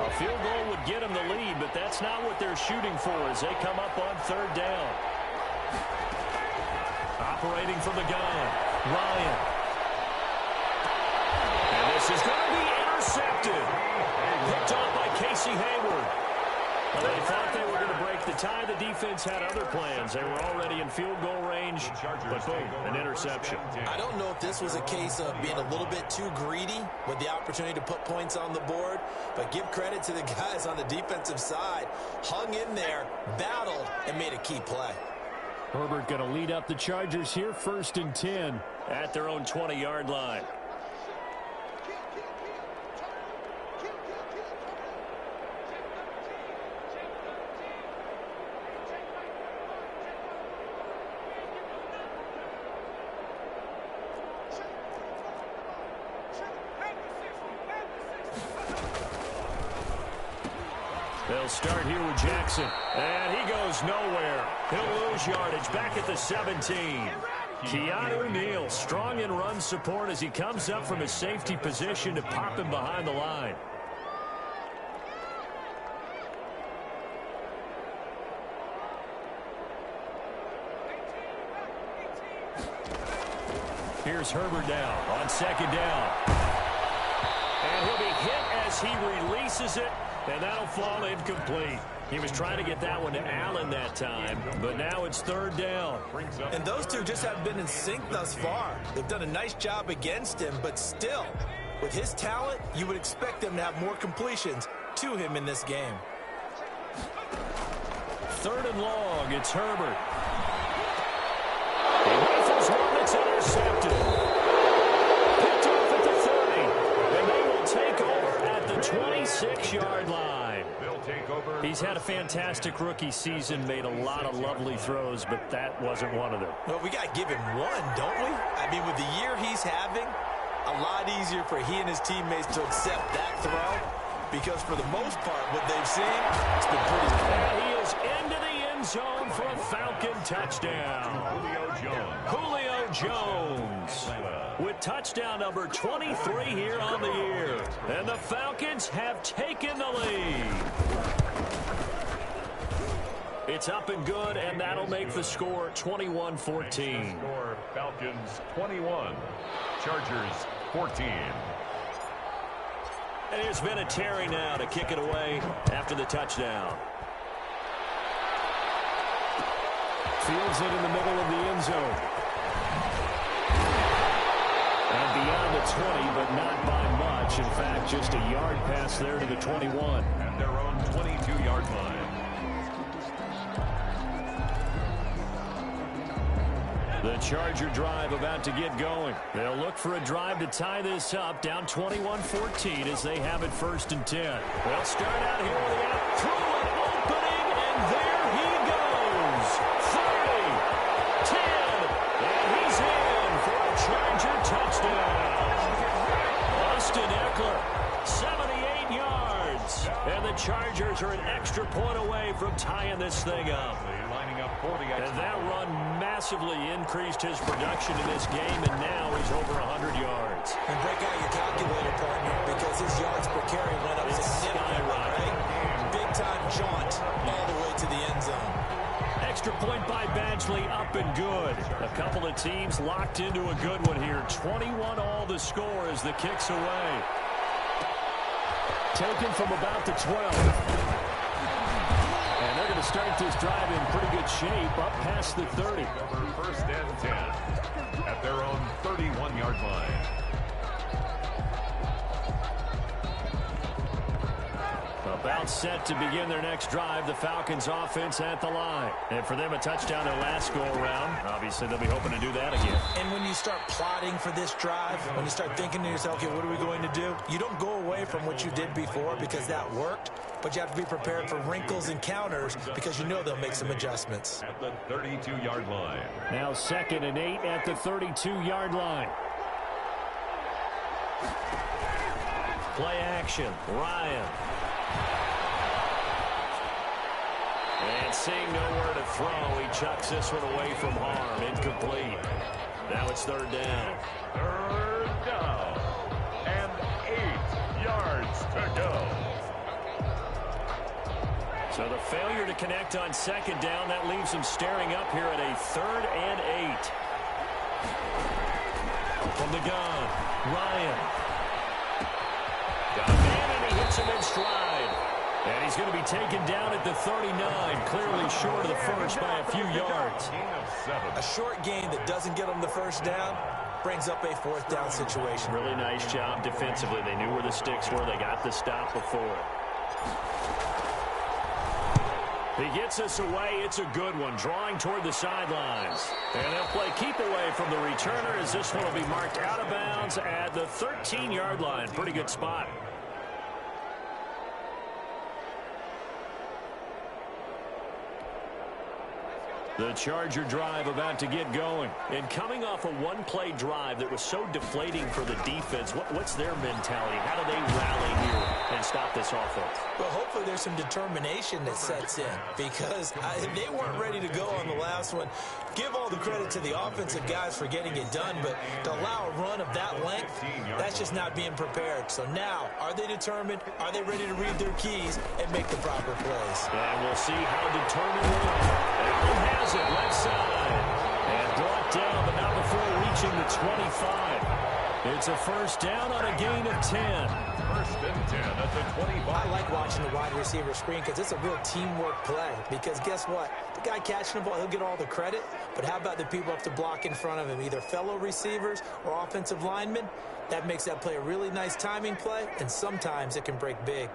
Speaker 1: A field goal would get them the lead, but that's not what they're shooting for as they come up on 3rd down. Operating from the gun, Ryan. And this is going to be intercepted. Picked off by Casey Hayward. Well, they thought they were going to break the tie. The defense had other plans. They were already in field goal range, but boom, an interception.
Speaker 3: I don't know if this was a case of being a little bit too greedy with the opportunity to put points on the board, but give credit to the guys on the defensive side. Hung in there, battled, and made a key play.
Speaker 1: Herbert going to lead up the Chargers here, 1st and 10 at their own 20-yard line. They'll start here with Jackson. And he goes nowhere. He'll lose yardage back at the 17. Keanu Neal strong in run support as he comes up from his safety position to pop him behind the line. Here's Herbert now on 2nd down. And he'll be hit as he releases it. And that'll fall incomplete. He was trying to get that one to Allen that time, but now it's 3rd down.
Speaker 3: And those two just haven't been in sync thus far. They've done a nice job against him, but still, with his talent, you would expect them to have more completions to him in this game.
Speaker 1: 3rd and long, it's Herbert. He rifles one, it's intercepted. Picked off at the 30, and they will take over at the 26-yard line. He's had a fantastic rookie season, made a lot of lovely throws, but that wasn't one of them.
Speaker 3: Well, we got to give him one, don't we? I mean, with the year he's having, a lot easier for he and his teammates to accept that throw because for the most part, what they've seen, it's been pretty good.
Speaker 1: And he is into the end zone for a Falcon touchdown. Julio Jones with touchdown number 23 here on the year. And the Falcons have taken the lead. It's up and good, and that'll make the score 21-14.
Speaker 2: Score Falcons 21, Chargers 14.
Speaker 1: And here's Vinatieri now to kick it away after the touchdown.
Speaker 5: Fields it in the middle of the end zone. And beyond the 20, but not by much. In fact, just a yard pass there to the 21.
Speaker 2: At their own 22-yard line.
Speaker 1: The Charger drive about to get going. They'll look for a drive to tie this up, down 21-14 as they have it 1st and 10. They'll start out here with the out, through an opening, and there he goes. 30, 10, and he's in for a Charger touchdown. Austin Eckler, 78 yards. And the Chargers are an extra point away from tying this thing up.
Speaker 2: Lining up for the
Speaker 1: and that run massively increased his production in this game, and now he's over 100 yards.
Speaker 3: And break out your calculator, partner, because his yards per carry went up significantly, right? Big-time jaunt all the way to the end zone.
Speaker 1: Extra point by Badgley, up and good. A couple of teams locked into a good one here. 21 all the score as the kick's away.
Speaker 5: Taken from about the 12. And they're going to start this drive in pretty good shape, up past the 30.
Speaker 2: Over 1st and 10 at their own 31-yard line.
Speaker 1: About set to begin their next drive, the Falcons offense at the line. And for them, a touchdown their last go-around. Obviously, they'll be hoping to do that again.
Speaker 3: And when you start plotting for this drive, when you start thinking to yourself, okay, what are we going to do? You don't go away from what you did before because that worked, but you have to be prepared for wrinkles and counters because you know they'll make some adjustments.
Speaker 2: At the 32-yard line.
Speaker 5: Now 2nd and 8 at the 32-yard line.
Speaker 1: Play action, Ryan. And seeing nowhere to throw, he chucks this one away from harm. Incomplete. Now it's 3rd down.
Speaker 2: 3rd down. And 8 yards to go.
Speaker 1: So the failure to connect on 2nd down, that leaves him staring up here at a 3rd and 8. From the gun, Ryan. Got a man, and he hits him in stride. And he's going to be taken down at the 39, clearly short of the first by a few yards.
Speaker 3: A short gain that doesn't get them the 1st down brings up a 4th down situation.
Speaker 1: Really nice job defensively. They knew where the sticks were. They got the stop before. He gets us away. It's a good one, drawing toward the sidelines. And they'll play keep away from the returner as this one will be marked out of bounds at the 13-yard line. Pretty good spot. The Charger drive about to get going. And coming off a one-play drive that was so deflating for the defense, what's their mentality? How do they rally here and stop this offense?
Speaker 3: Well, hopefully there's some determination that sets in because they weren't ready to go on the last one. Give all the credit to the offensive guys for getting it done, but to allow a run of that length, that's just not being prepared. So now, are they determined? Are they ready to read their keys and make the proper plays?
Speaker 1: And we'll see how determined they are. Allen has it left side. And brought down, but not before reaching the 25. It's a 1st down on a gain of 10.
Speaker 2: 1st and 10 at the 25.
Speaker 3: I like watching the wide receiver screen because it's a real teamwork play. Because guess what? The guy catching the ball, he'll get all the credit. But how about the people up to block in front of him, either fellow receivers or offensive linemen? That makes that play a really nice timing play, and sometimes it can break big.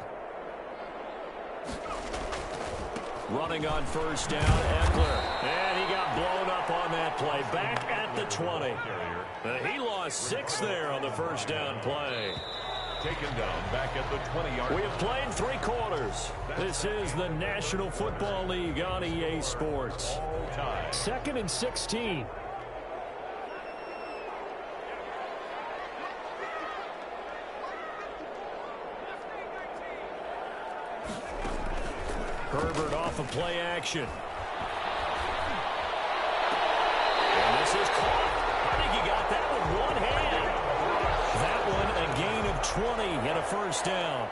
Speaker 1: Running on 1st down, Eckler. And he got blown up on that play. Back at the 20. He lost 6 there on the 1st down play.
Speaker 2: Taken down back at the 20-yard line.
Speaker 1: We have played 3 quarters. This is the National Football League on EA Sports.
Speaker 5: 2nd and 16.
Speaker 1: Herbert off of play action. And this is caught. I think he got that with one hand. That one a gain of 20 and a 1st down.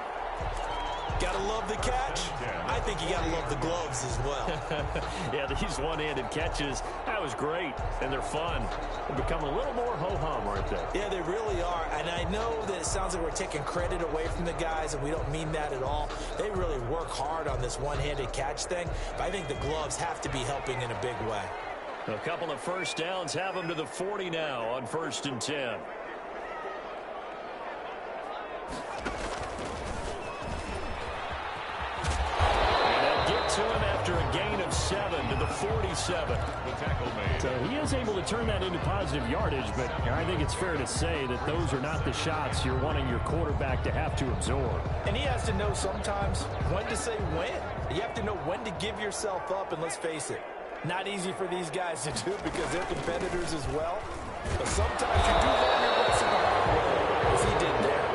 Speaker 3: Gotta love the catch. I think you gotta love the gloves as well.
Speaker 1: Yeah, these one-handed catches, that was great, and they're fun. They become a little more ho-hum, aren't they?
Speaker 3: Yeah, they really are. And I know that it sounds like we're taking credit away from the guys, and we don't mean that at all. They really work hard on this one-handed catch thing, but I think the gloves have to be helping in a big way.
Speaker 1: A couple of first downs have them to the 40 now on 1st and 10. To him after a gain of 7 to the 47.
Speaker 2: The tackle made.
Speaker 5: So he is able to turn that into positive yardage, but I think it's fair to say that those are not the shots you're wanting your quarterback to have to absorb.
Speaker 3: And he has to know sometimes when to say when. You have to know when to give yourself up, and let's face it, not easy for these guys to do because they're competitors as well. But sometimes you do learn your lesson the hard way, as he did there.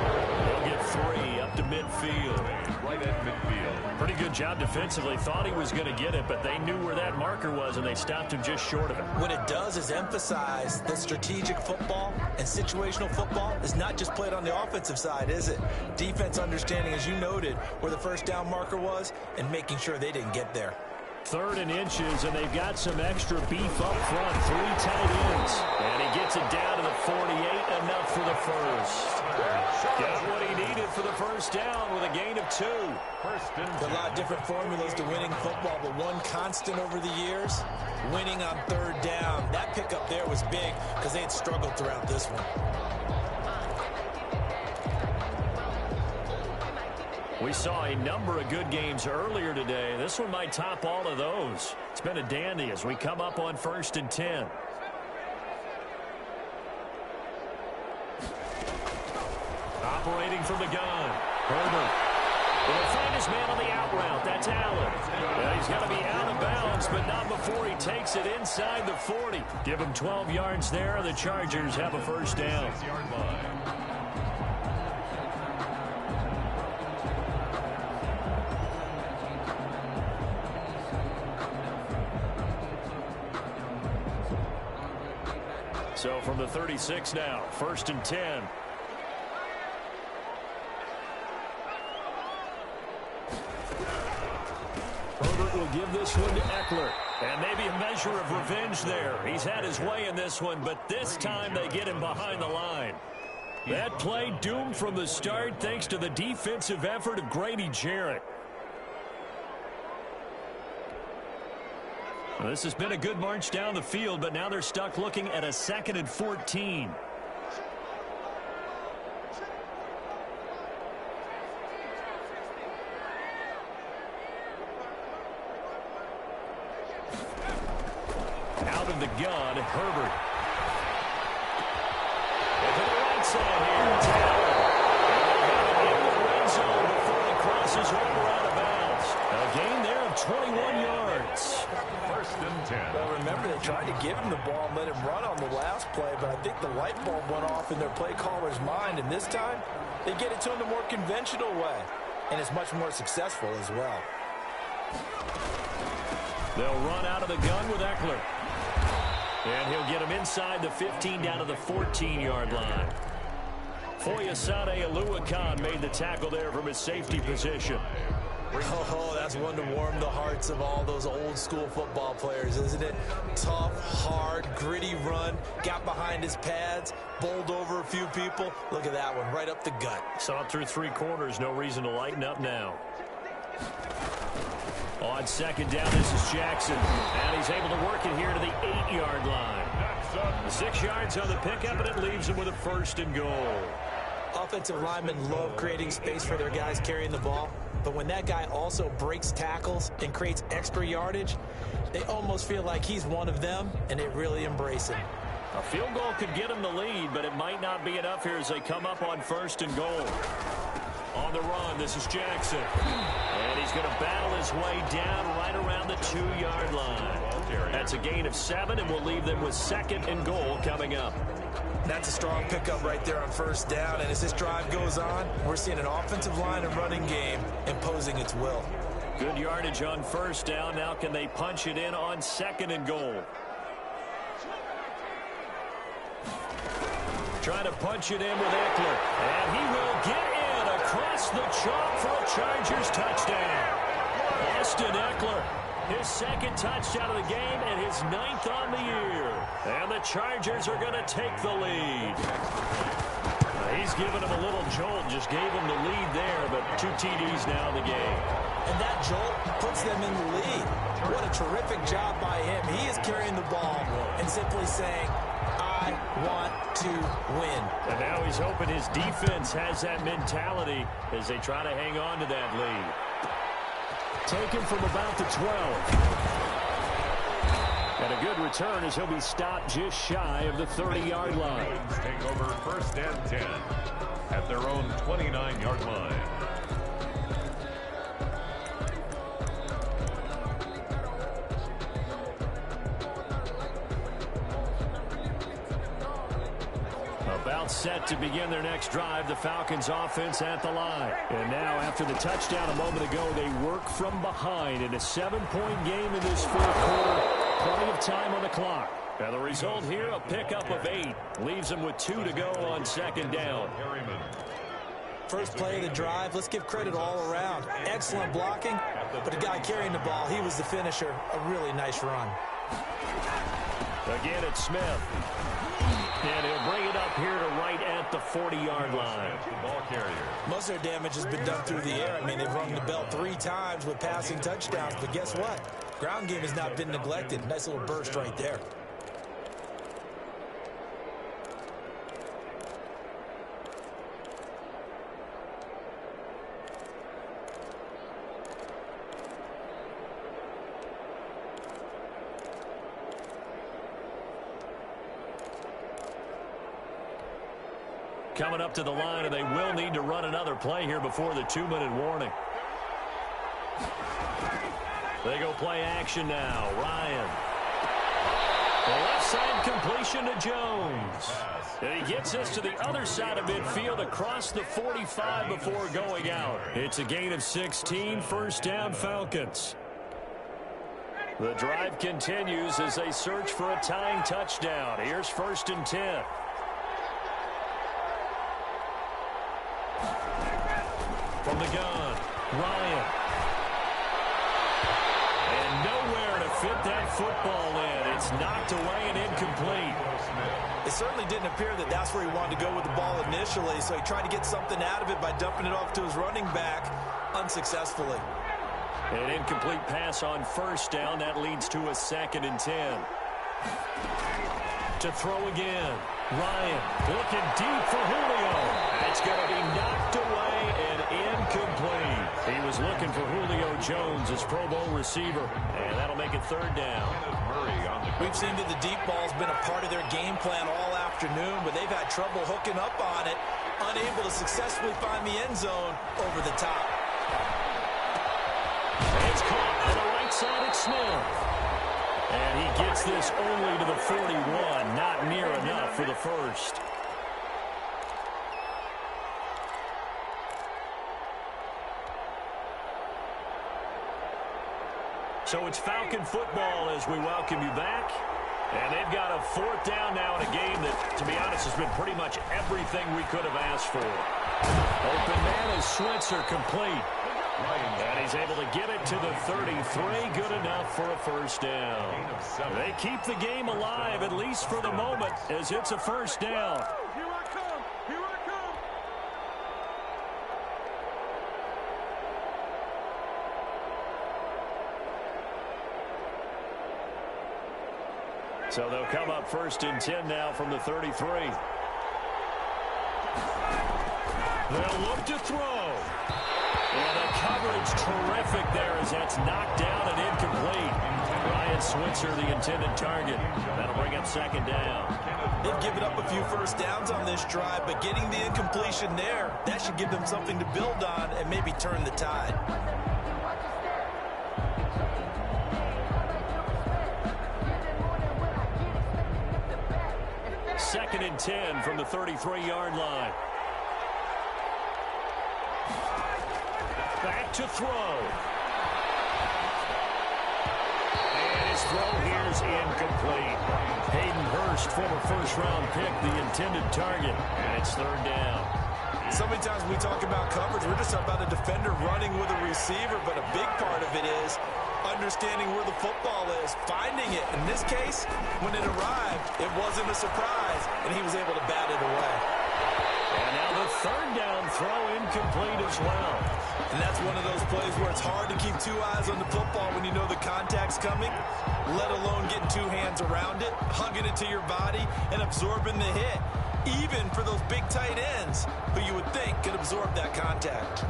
Speaker 1: They'll get 3 up to midfield.
Speaker 2: Right at midfield.
Speaker 1: Pretty good job defensively. Thought he was going to get it, but they knew where that marker was, and they stopped him just short of it.
Speaker 3: What it does is emphasize that strategic football and situational football is not just played on the offensive side, is it? Defense understanding, as you noted, where the first down marker was and making sure they didn't get there.
Speaker 1: 3rd and inches, and they've got some extra beef up front. 3 tight ends. And he gets it down to the 48, enough for the first. Got what he needed for the first down with a gain of 2.
Speaker 3: A lot of different formulas to winning football, but one constant over the years, winning on 3rd down. That pickup there was big because they had struggled throughout this one.
Speaker 1: We saw a number of good games earlier today. This one might top all of those. It's been a dandy as we come up on 1st and 10. Operating from the gun. Herbert. He'll find his man on the out route. That's Allen. Well, he's got to be out of bounds, but not before he takes it inside the 40. Give him 12 yards there. The Chargers have a first down.
Speaker 2: 6-yard line.
Speaker 1: So from the 36 now, 1st and 10. Herbert will give this one to Eckler. And maybe a measure of revenge there. He's had his way in this one, but this time they get him behind the line. That play doomed from the start thanks to the defensive effort of Grady Jarrett. Well, this has been a good march down the field, but now they're stuck looking at a 2nd and 14. Out of the gun, Herbert. And to the right side here, it's Allen. And in the red zone before he crosses over out of bounds. A gain there of 21 yards.
Speaker 2: 1st and 10.
Speaker 3: Well, remember, they tried to give him the ball and let him run on the last play, but I think the light bulb went off in their play caller's mind, and this time they get it to him the more conventional way, and it's much more successful as well.
Speaker 1: They'll run out of the gun with Eckler. And he'll get him inside the 15 down to the 14-yard line. Foyesade Oluwakan made the tackle there from his safety position.
Speaker 3: Oh, that's one to warm the hearts of all those old-school football players, isn't it? Tough, hard, gritty run, got behind his pads, bowled over a few people. Look at that one, right up the gut.
Speaker 1: Saw it through 3 quarters, no reason to lighten up now. On 2nd down, this is Jackson. And he's able to work it here to the 8-yard line. 6 yards on the pickup, and it leaves him with a 1st and goal.
Speaker 3: Offensive linemen love creating space for their guys carrying the ball. But when that guy also breaks tackles and creates extra yardage, they almost feel like he's one of them, and they really embrace him.
Speaker 1: A field goal could get him the lead, but it might not be enough here as they come up on 1st and goal. On the run, this is Jackson. And he's going to battle his way down right around the 2-yard line. That's a gain of 7, and we'll leave them with 2nd and goal coming up.
Speaker 3: That's a strong pickup right there on 1st down, and as this drive goes on, we're seeing an offensive line and running game imposing its will.
Speaker 1: Good yardage on 1st down. Now can they punch it in on 2nd and goal? Trying to punch it in with Eckler, and he will get in across the chalk for a Chargers touchdown. Austin Eckler, his second touchdown of the game and his 9th on the year. And the Chargers are going to take the lead. He's given him a little jolt, just gave him the lead there, but 2 TDs now in the game.
Speaker 3: And that jolt puts them in the lead. What a terrific job by him. He is carrying the ball and simply saying, I want to win.
Speaker 1: And now he's hoping his defense has that mentality as they try to hang on to that lead.
Speaker 5: Taken from about the 12. And a good return as he'll be stopped just shy of the 30-yard line.
Speaker 2: Take over 1st and 10 at their own 29-yard line.
Speaker 5: About set to begin their next drive, the Falcons offense at the line. And now after the touchdown a moment ago, they work from behind in a 7-point game in this 4th quarter. Plenty of time on the clock. And the result here, a pickup of 8. Leaves them with 2 to go on 2nd down.
Speaker 3: First play of the drive, let's give credit all around. Excellent blocking, but the guy carrying the ball, he was the finisher. A really nice run.
Speaker 5: Again, it's Smith. And he'll bring it up here to right at the 40-yard line.
Speaker 3: Most of their damage has been done through the air. I mean, they've rung the bell 3 times with passing touchdowns, but guess what? Ground game has not been neglected. Nice little burst right there.
Speaker 5: Coming up to the line, and they will need to run another play here before the 2-minute warning. They go play action now. Ryan. The left side completion to Jones. And he gets this to the other side of midfield across the 45 before going out. It's a gain of 16, 1st down Falcons. The drive continues as they search for a tying touchdown. Here's 1st and 10. From the gun, Ryan. And nowhere to fit that football in. It's knocked away and incomplete.
Speaker 3: It certainly didn't appear that that's where he wanted to go with the ball initially, so he tried to get something out of it by dumping it off to his running back unsuccessfully.
Speaker 5: An incomplete pass on 1st down. That leads to a 2nd and 10. To throw again. Ryan looking deep for Julio. It's going to be knocked away and incomplete. He was looking for Julio Jones, his Pro Bowl receiver, and that'll make it 3rd down.
Speaker 3: We've seen that the deep ball's been a part of their game plan all afternoon, but they've had trouble hooking up on it, unable to successfully find the end zone over the top.
Speaker 5: It's caught on the right side at Smith. And he gets this only to the 41, not near enough for the 1st. So it's Falcon football as we welcome you back. And they've got a 4th down now in a game that, to be honest, has been pretty much everything we could have asked for. Open man is Switzer complete. And he's able to get it to the 33. Good enough for a 1st down. They keep the game alive, at least for the moment, as it's a 1st down.
Speaker 6: Here I come! Here I come!
Speaker 5: So they'll come up 1st and 10 now from the 33. They'll look to throw. And the coverage terrific there as that's knocked down and incomplete. Ryan Switzer, the intended target. That'll bring up 2nd down.
Speaker 3: They've given up a few 1st downs on this drive, but getting the incompletion there, that should give them something to build on and maybe turn the tide.
Speaker 5: Second and 10 from the 33-yard line. Back to throw. And his throw here's incomplete. Hayden Hurst, former 1st-round pick, the intended target. And it's 3rd down.
Speaker 3: So many times we talk about coverage, we're just talking about a defender running with a receiver, but a big part of it is understanding where the football is, finding it. In this case, when it arrived, it wasn't a surprise, and he was able to bat it away.
Speaker 5: And now the third down throw incomplete as well.
Speaker 3: And that's one of those plays where it's hard to keep two eyes on the football when you know the contact's coming, let alone getting two hands around it, hugging it to your body, and absorbing the hit, even for those big tight ends who you would think could absorb that contact.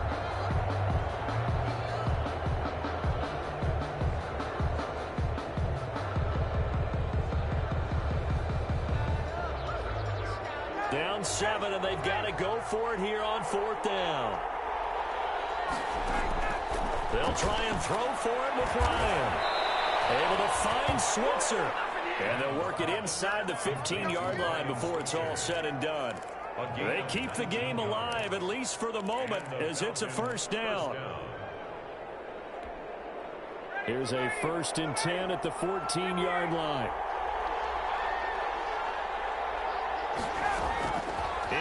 Speaker 5: Down 7, and they've got to go for it here on fourth down. They'll try and throw for it with Ryan. Able to find Switzer. And they'll work it inside the 15-yard line before it's all said and done. They keep the game alive, at least for the moment, as it's a first down. Here's a 1st and 10 at the 14-yard line.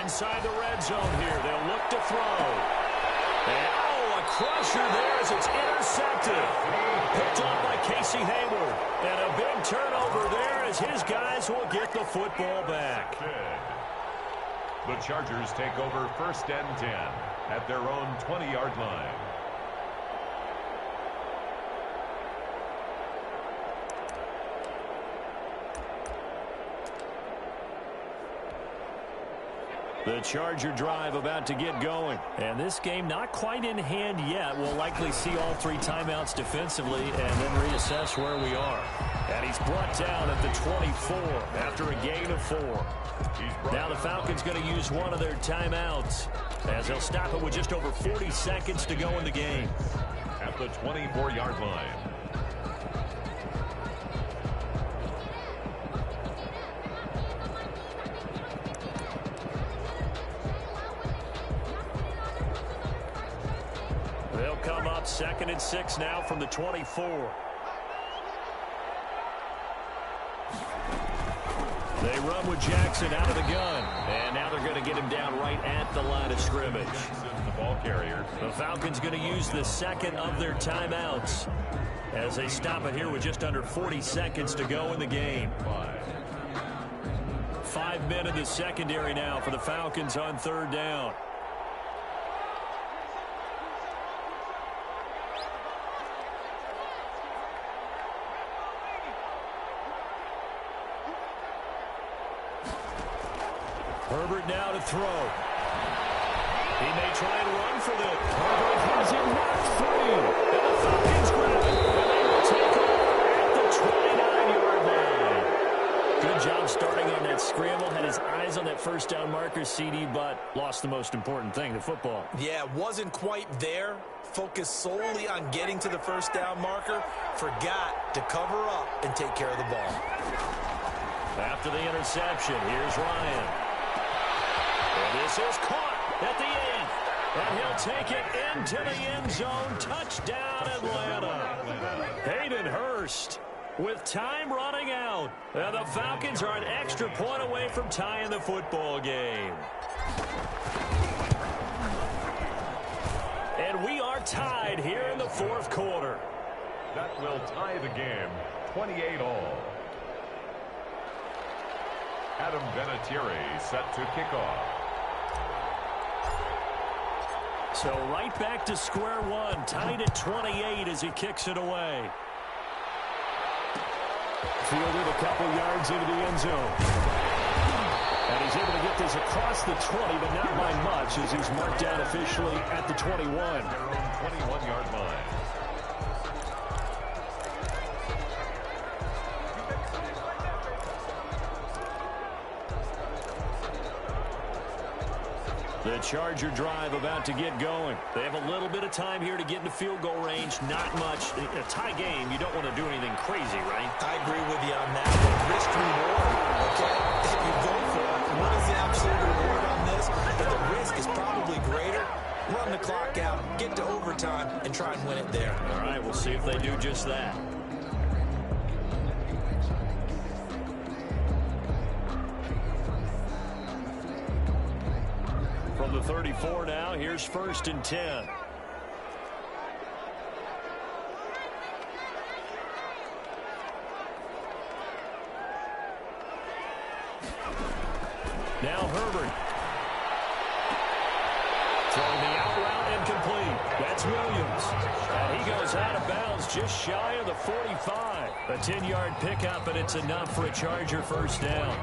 Speaker 5: Inside the red zone here, they'll look to throw. And, a crusher there as it's intercepted. Picked up by Casey Hayward. And a big turnover there as his guys will get the football back.
Speaker 2: The Chargers take over 1st and 10 at their own 20-yard line.
Speaker 5: The Charger drive about to get going. And this game not quite in hand yet. We'll likely see all 3 timeouts defensively and then reassess where we are. And he's brought down at the 24 after a gain of 4. Now the Falcons going to use one of their timeouts as they'll stop it with just over 40 seconds to go in the game.
Speaker 2: At the 24-yard line.
Speaker 5: They'll come up 2nd and 6 now from the 24. They run with Jackson out of the gun. And now they're going to get him down right at the line of scrimmage.
Speaker 2: The ball carrier.
Speaker 5: The Falcons going to use the second of their timeouts as they stop it here with just under 40 seconds to go in the game. 5 men in the secondary now for the Falcons on 3rd down. Herbert now to throw. He may try and run for this. Herbert has him knocked free. And the Falcons grab it. And they will take over at the 29-yard line. Good job starting on that scramble. Had his eyes on that first down marker, CD, but lost the most important thing, the football.
Speaker 3: Yeah, wasn't quite there. Focused solely on getting to the first down marker. Forgot to cover up and take care of the ball.
Speaker 5: After the interception, here's Ryan. And this is caught at the 8. And he'll take it into the end zone. Touchdown, Atlanta. Hayden Hurst with time running out. And the Falcons are an extra point away from tying the football game. And we are tied here in the 4th quarter.
Speaker 2: That will tie the game 28-all. Adam Vinatieri set to kick off.
Speaker 5: So right back to square one, tied at 28 as he kicks it away. Fielded a couple yards into the end zone. And he's able to get this across the 20, but not by much as he's marked down officially at the 21.
Speaker 2: Their own 21-yard line.
Speaker 5: The Charger drive about to get going. They have a little bit of time here to get into field goal range. Not much. In a tie game, you don't want to do anything crazy, right?
Speaker 3: I agree with you on that. Risk reward, okay? If you go for it, what is the absolute reward on this? But the risk is probably greater. Run the clock out, get to overtime, and try and win it there.
Speaker 5: All right, we'll see if they do just that. From from the 34 now. Here's 1st and 10. Now Herbert. Throwing the out route and complete. That's Williams. And he goes out of bounds just shy of the 45. A 10-yard pickup, and it's enough for a Charger first down.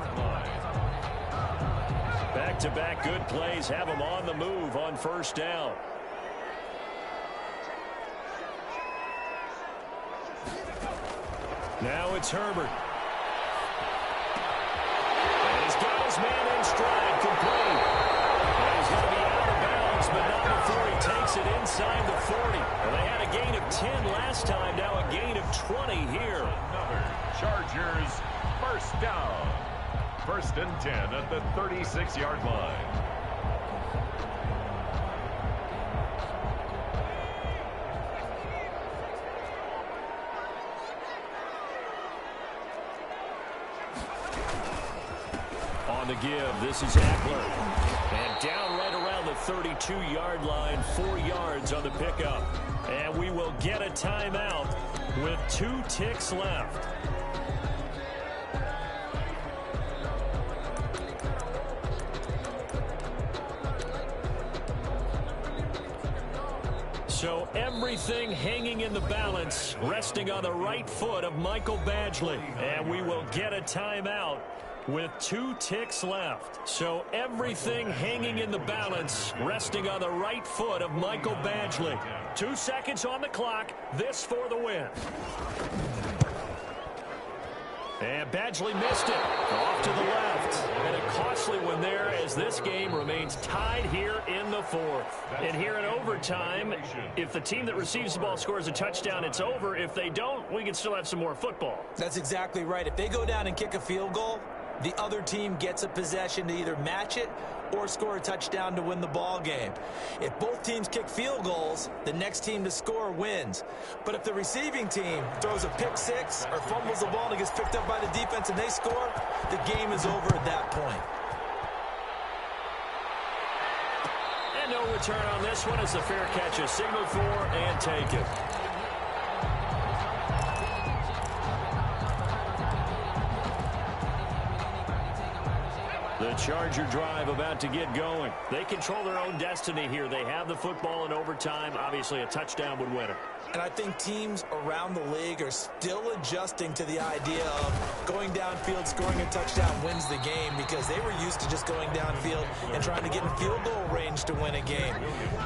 Speaker 5: Back-to-back good plays have him on the move on first down. Now it's Herbert. And he's got his man in stride, complete. And he's going to be out of bounds, but not before he takes it inside the 40. And they had a gain of 10 last time, now a gain of 20 here.
Speaker 2: Another Chargers first down. 1st and 10 at the 36-yard line.
Speaker 5: On the give, this is Eckler. And down right around the 32-yard line, 4 yards on the pickup. And we will get a timeout with 2 ticks left. So everything hanging in the balance, resting on the right foot of Michael Badgley. And we will get a timeout with 2 ticks left. So everything hanging in the balance, resting on the right foot of Michael Badgley. 2 seconds on the clock. This for the win. And Badgley missed it. Off to the left. And a costly one there as this game remains tied here in the 4th. And here in overtime, if the team that receives the ball scores a touchdown, it's over. If they don't, we can still have some more football.
Speaker 3: That's exactly right. If they go down and kick a field goal, the other team gets a possession to either match it or score a touchdown to win the ball game. If both teams kick field goals, the next team to score wins. But if the receiving team throws a pick six or fumbles the ball and it gets picked up by the defense and they score, the game is over at that point.
Speaker 5: And no return on this one as the fair catch is signaled for and taken. The Charger drive about to get going. They control their own destiny here. They have the football in overtime. Obviously, a touchdown would win it.
Speaker 3: And I think teams around the league are still adjusting to the idea of going downfield, scoring a touchdown wins the game, because they were used to just going downfield and trying to get in field goal range to win a game.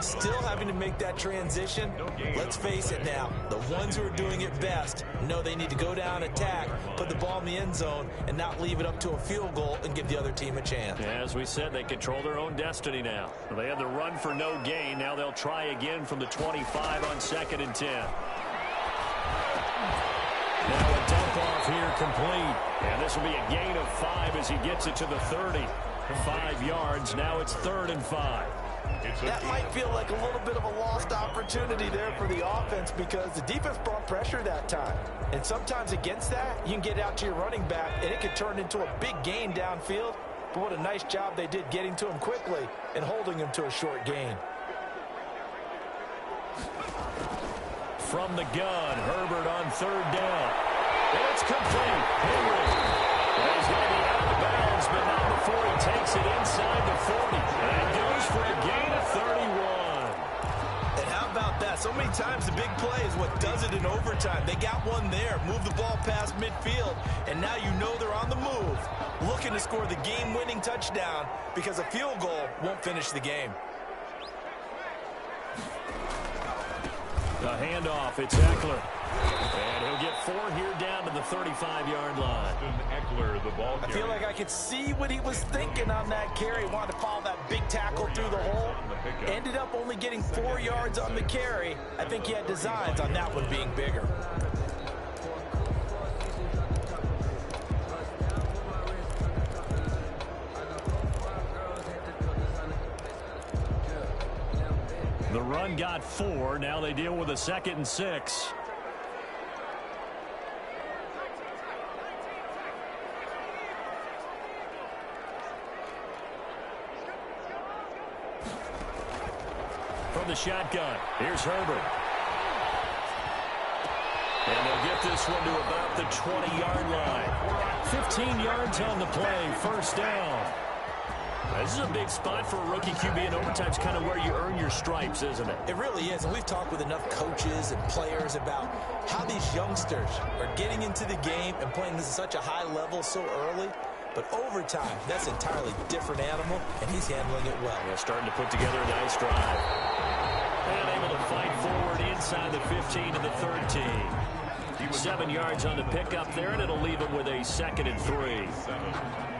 Speaker 3: Still having to make that transition. Let's face it now, the ones who are doing it best know they need to go down, attack, put the ball in the end zone, and not leave it up to a field goal and give the other team a chance.
Speaker 5: As we said, they control their own destiny now. They had the run for no gain. Now they'll try again from the 25 on 2nd and 10. Now a dump off here complete. And this will be a gain of 5 as he gets it to the 30. 5 yards. Now it's 3rd and 5.
Speaker 3: That might feel like a little bit of a lost opportunity there for the offense, because the defense brought pressure that time. And sometimes against that, you can get out to your running back, and it could turn into a big gain downfield. But what a nice job they did getting to him quickly and holding him to a short gain.
Speaker 5: From the gun, Herbert on 3rd down. And it's complete. Henry. And he's going to be out of bounds, but not before he takes it inside the 40. And goes for a gain of 31.
Speaker 3: And how about that? So many times the big play is what does it in overtime. They got one there, move the ball past midfield, and now you know they're on the move, looking to score the game-winning touchdown, because a field goal won't finish the game.
Speaker 5: The handoff, it's Eckler. And he'll get 4 here down to the 35-yard line.
Speaker 2: Eckler, the ball
Speaker 3: I feel like I could see what he was thinking on that carry. Wanted to follow that big tackle through the hole. Ended up only getting 4 yards on the carry. I think he had designs on that one being bigger.
Speaker 5: The run got 4. Now they deal with a 2nd and 6.
Speaker 1: From the shotgun, here's Herbert. And they'll get this one to about the 20-yard line. 15 yards on the play, first down. This is a big spot for a rookie QB, and overtime's kind of where you earn your stripes, isn't it?
Speaker 3: It really is, and we've talked with enough coaches and players about how these youngsters are getting into the game and playing this at such a high level so early. But overtime, that's an entirely different animal, and he's handling it well.
Speaker 1: Yeah, starting to put together a nice drive. And able to fight forward inside the 15 to the 13. 7 yards on the pickup there, and it'll leave him with a 2nd and 3.
Speaker 2: 7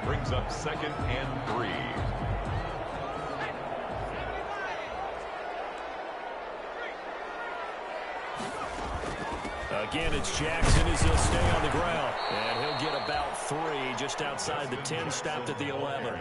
Speaker 2: brings up 2nd and 3.
Speaker 1: Again, it's Jackson as he'll stay on the ground. And he'll get about 3 just outside the 10, stopped at the 11.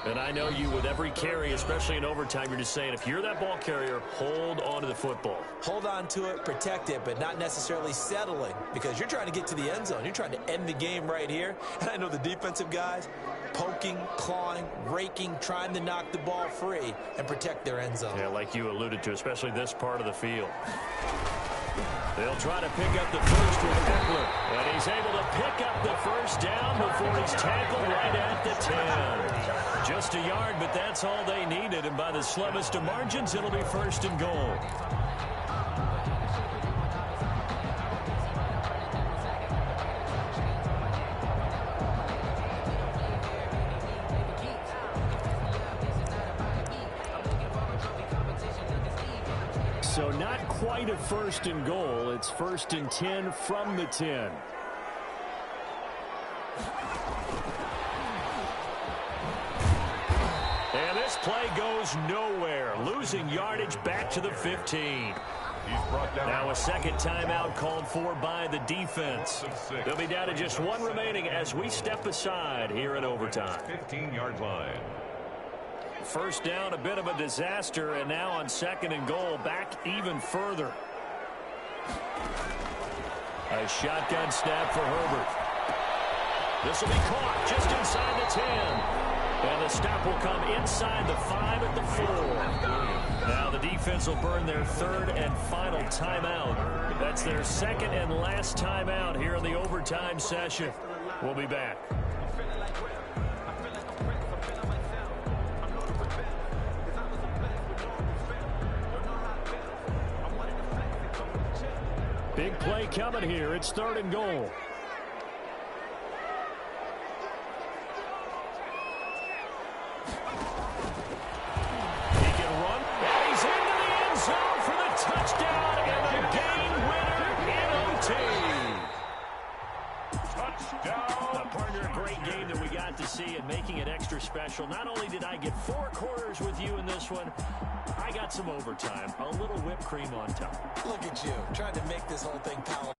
Speaker 1: And I know you, with every carry, especially in overtime, you're just saying, if you're that ball carrier, hold on to the football.
Speaker 3: Hold on to it, protect it, but not necessarily settling, because you're trying to get to the end zone. You're trying to end the game right here. And I know the defensive guys, poking, clawing, raking, trying to knock the ball free and protect their end zone.
Speaker 1: Yeah, like you alluded to, especially this part of the field. They'll try to pick up the first with Eckler. And he's able to pick up the first down before he's tackled right at the 10. Just a yard, but that's all they needed. And by the slimmest of margins, it'll be 1st and goal. So not quite a 1st and goal. It's 1st and 10 from the 10. And this play goes nowhere. Losing yardage back to the 15.
Speaker 2: He's brought down.
Speaker 1: Now a 2nd timeout called for by the defense. They'll be down to just 1 remaining as we step aside here in overtime.
Speaker 2: 15-yard line.
Speaker 1: First down, a bit of a disaster, and now on 2nd and goal, back even further. A shotgun snap for Herbert. This will be caught just inside the 10. And the stop will come inside the 5 at the 4. Now the defense will burn their 3rd and final timeout. That's their 2nd and last timeout here in the overtime session. We'll be back. Big play coming here. It's 3rd and goal. He can run. And he's into the end zone for the touchdown and the game winner in OT.
Speaker 2: Touchdown.
Speaker 1: Partner, a great game that we got to see and making it extra special. Not only did I get 4 quarters with you in this one, I got some overtime, a little whipped cream on top.
Speaker 3: Look at you, trying to make this whole thing palatable.